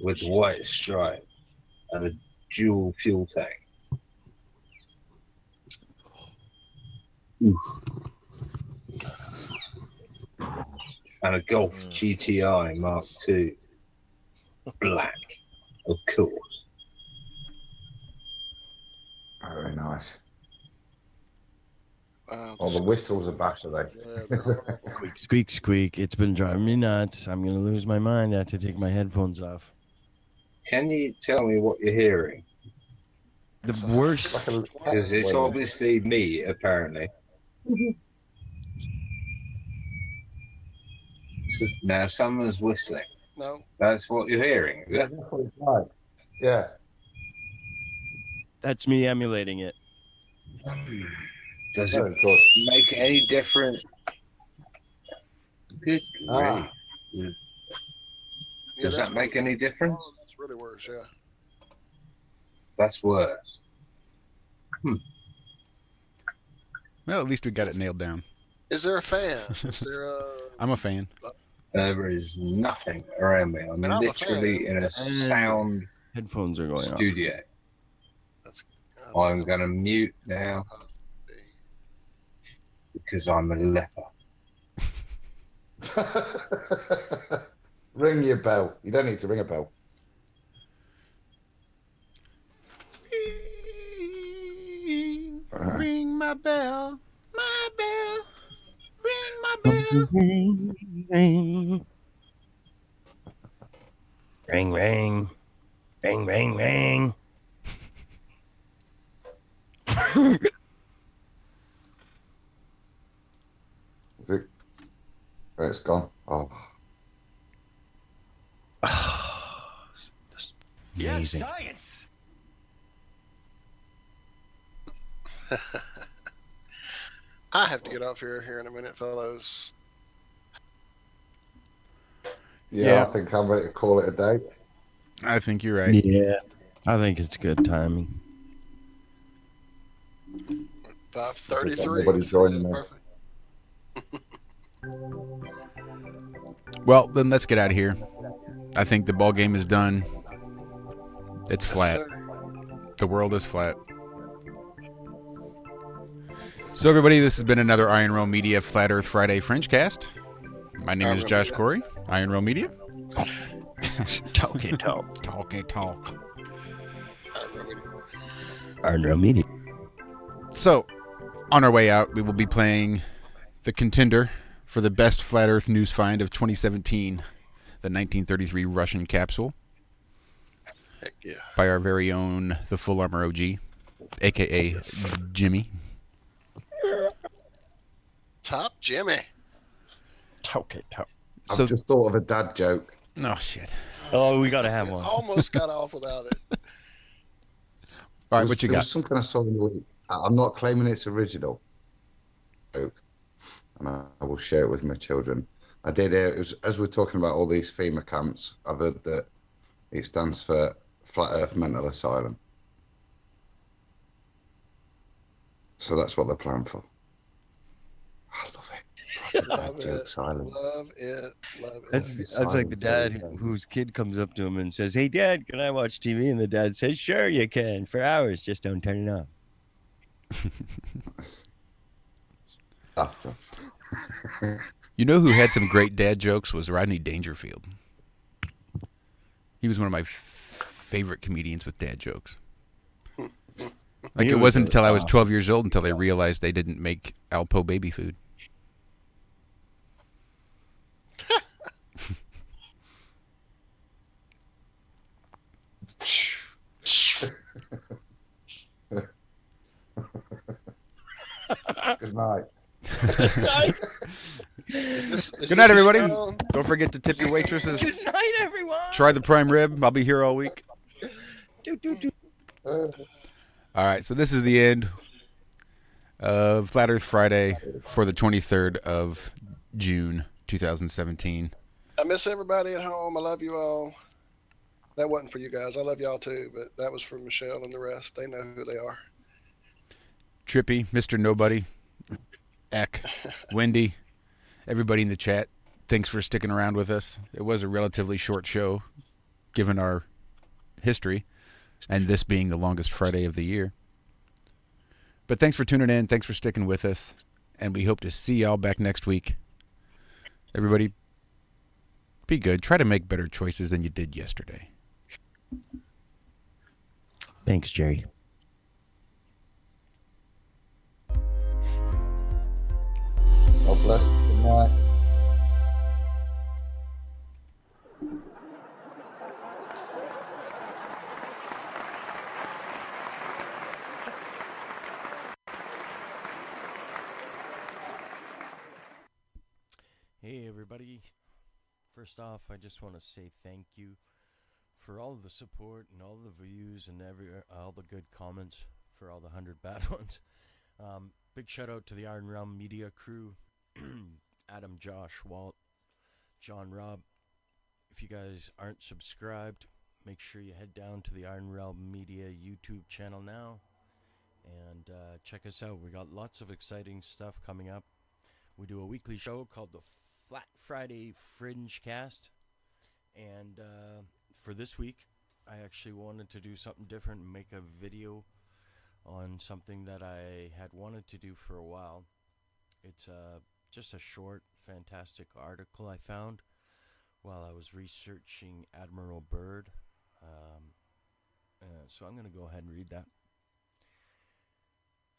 with white stripe and a dual fuel tank. Ooh. And a Golf GTI Mark II. Black, of course. Very nice. Wow. Oh, the whistles are back, are they? Squeak, squeak, squeak. It's been driving me nuts. I'm going to lose my mind. I have to take my headphones off. Can you tell me what you're hearing? The worst. Because it's obviously me, apparently. Now someone's whistling. No. That's what you're hearing, is Yeah, it? that's what it's like. Yeah. That's me emulating it. Does Very it good. make any difference? Good grief. Yeah, Does that's that make really, any difference? oh, that's really worse. Yeah. That's worse. Well, at least we got it nailed down. Is there a fan? Is there a? I'm a fan. There is nothing around me. I'm And I'm a literally fan. in a sound Headphones are going studio. I'm going to mute now because I'm a leper. Ring your bell. You don't need to ring a bell. Ring my bell, my bell, ring my bell. Ring, ring, ring, ring, ring, ring, ring. Is it? Oh, it's gone. Oh. Amazing. Science. I have to get off here in a minute, fellows. Yeah, I think I'm ready to call it a day. I think you're right. Yeah, I think it's good timing. 5:33. Nobody's joining me. Well, then let's get out of here. I think the ball game is done. It's flat. The world is flat. So, everybody, this has been another Iron Realm Media Flat Earth Friday Fringe-Cast. My name is Josh Corey, Iron Realm Media. Talky talk. Talky talk. Iron Realm Media. So, on our way out, we will be playing the contender for the best Flat Earth news find of 2017, the 1933 Russian capsule. Heck yeah. By our very own TheFullArmorOG, a.k.a. Jimmy. Top Jimmy. Talky talk. I've just thought of a dad joke. Oh, shit. Oh, we got to have one. Almost got off without it. All right, what you There got? was something I saw in the week. I'm not claiming it's original joke, and I will share it with my children. I did it was as we're talking about all these FEMA camps. I've heard that it stands for Flat Earth Mental Asylum. So that's what they're planning for. I love it. Love joke it. silence. Love it. Love it. That's like the dad whose kid comes up to him and says, "Hey, Dad, can I watch TV?" And the dad says, "Sure, you can for hours. Just don't turn it on." After. You know who had some great dad jokes was Rodney Dangerfield. He was one of my favorite comedians with dad jokes. Like, it wasn't until I was 12 years old until I realized they didn't make Alpo baby food. Good night. Good night, everybody. Don't forget to tip your waitresses. Good night, everyone. Try the prime rib. I'll be here all week. All right, so this is the end of Flat Earth Friday for the 23rd of June, 2017. I miss everybody at home. I love you all. That wasn't for you guys. I love y'all too, but that was for Michelle and the rest. They know who they are. Trippy, Mr. Nobody, Eck, Wendy, everybody in the chat, thanks for sticking around with us. It was a relatively short show, given our history, and this being the longest Friday of the year. But thanks for tuning in. Thanks for sticking with us, and we hope to see y'all back next week. Everybody, be good. Try to make better choices than you did yesterday. Thanks, Jerry. God bless. Good night. Hey, everybody. first off, I just want to say thank you for all of the support and all the views and all the good comments for all the 100 bad ones. Big shout out to the Iron Realm Media crew, Adam, Josh, Walt, John, Rob. If you guys aren't subscribed, make sure you head down to the Iron Realm Media YouTube channel now and check us out. We got lots of exciting stuff coming up. We do a weekly show called the Flat Friday FRINGE-CAST, and for this week I actually wanted to do something different and make a video on something that I had wanted to do for a while. It's just a short, fantastic article I found while I was researching Admiral Byrd. So I'm going to go ahead and read that.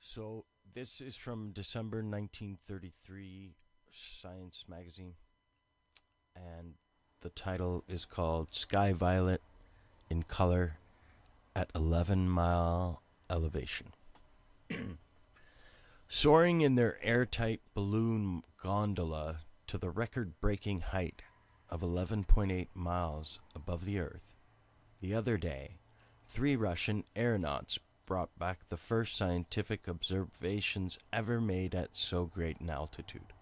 So this is from December 1933 Science magazine, and the title is called Sky Violet in Color at 11-mile elevation. Soaring in their airtight balloon gondola to the record-breaking height of 11.8 miles above the Earth, the other day, 3 Russian aeronauts brought back the first scientific observations ever made at so great an altitude.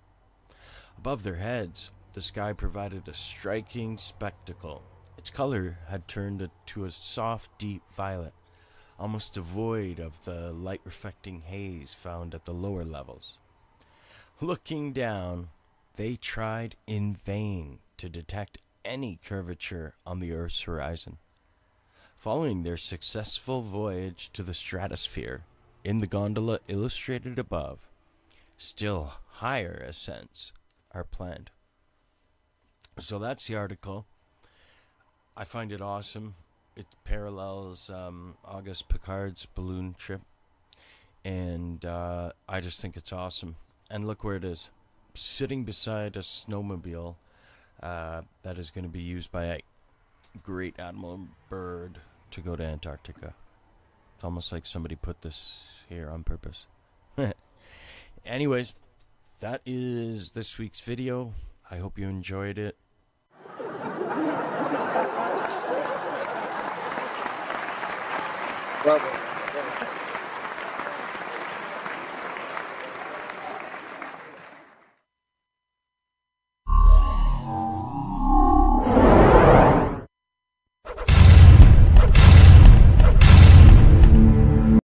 Above their heads, the sky provided a striking spectacle. Its color had turned to a soft, deep violet, almost devoid of the light-reflecting haze found at the lower levels. Looking down, they tried in vain to detect any curvature on the Earth's horizon. Following their successful voyage to the stratosphere, in the gondola illustrated above, still higher ascents are planned. So that's the article. I find it awesome. It parallels Auguste Piccard's balloon trip, and I just think it's awesome. And look where it is, sitting beside a snowmobile that is going to be used by a great Admiral Byrd to go to Antarctica. It's almost like somebody put this here on purpose. Anyways, that is this week's video. I hope you enjoyed it. Love it.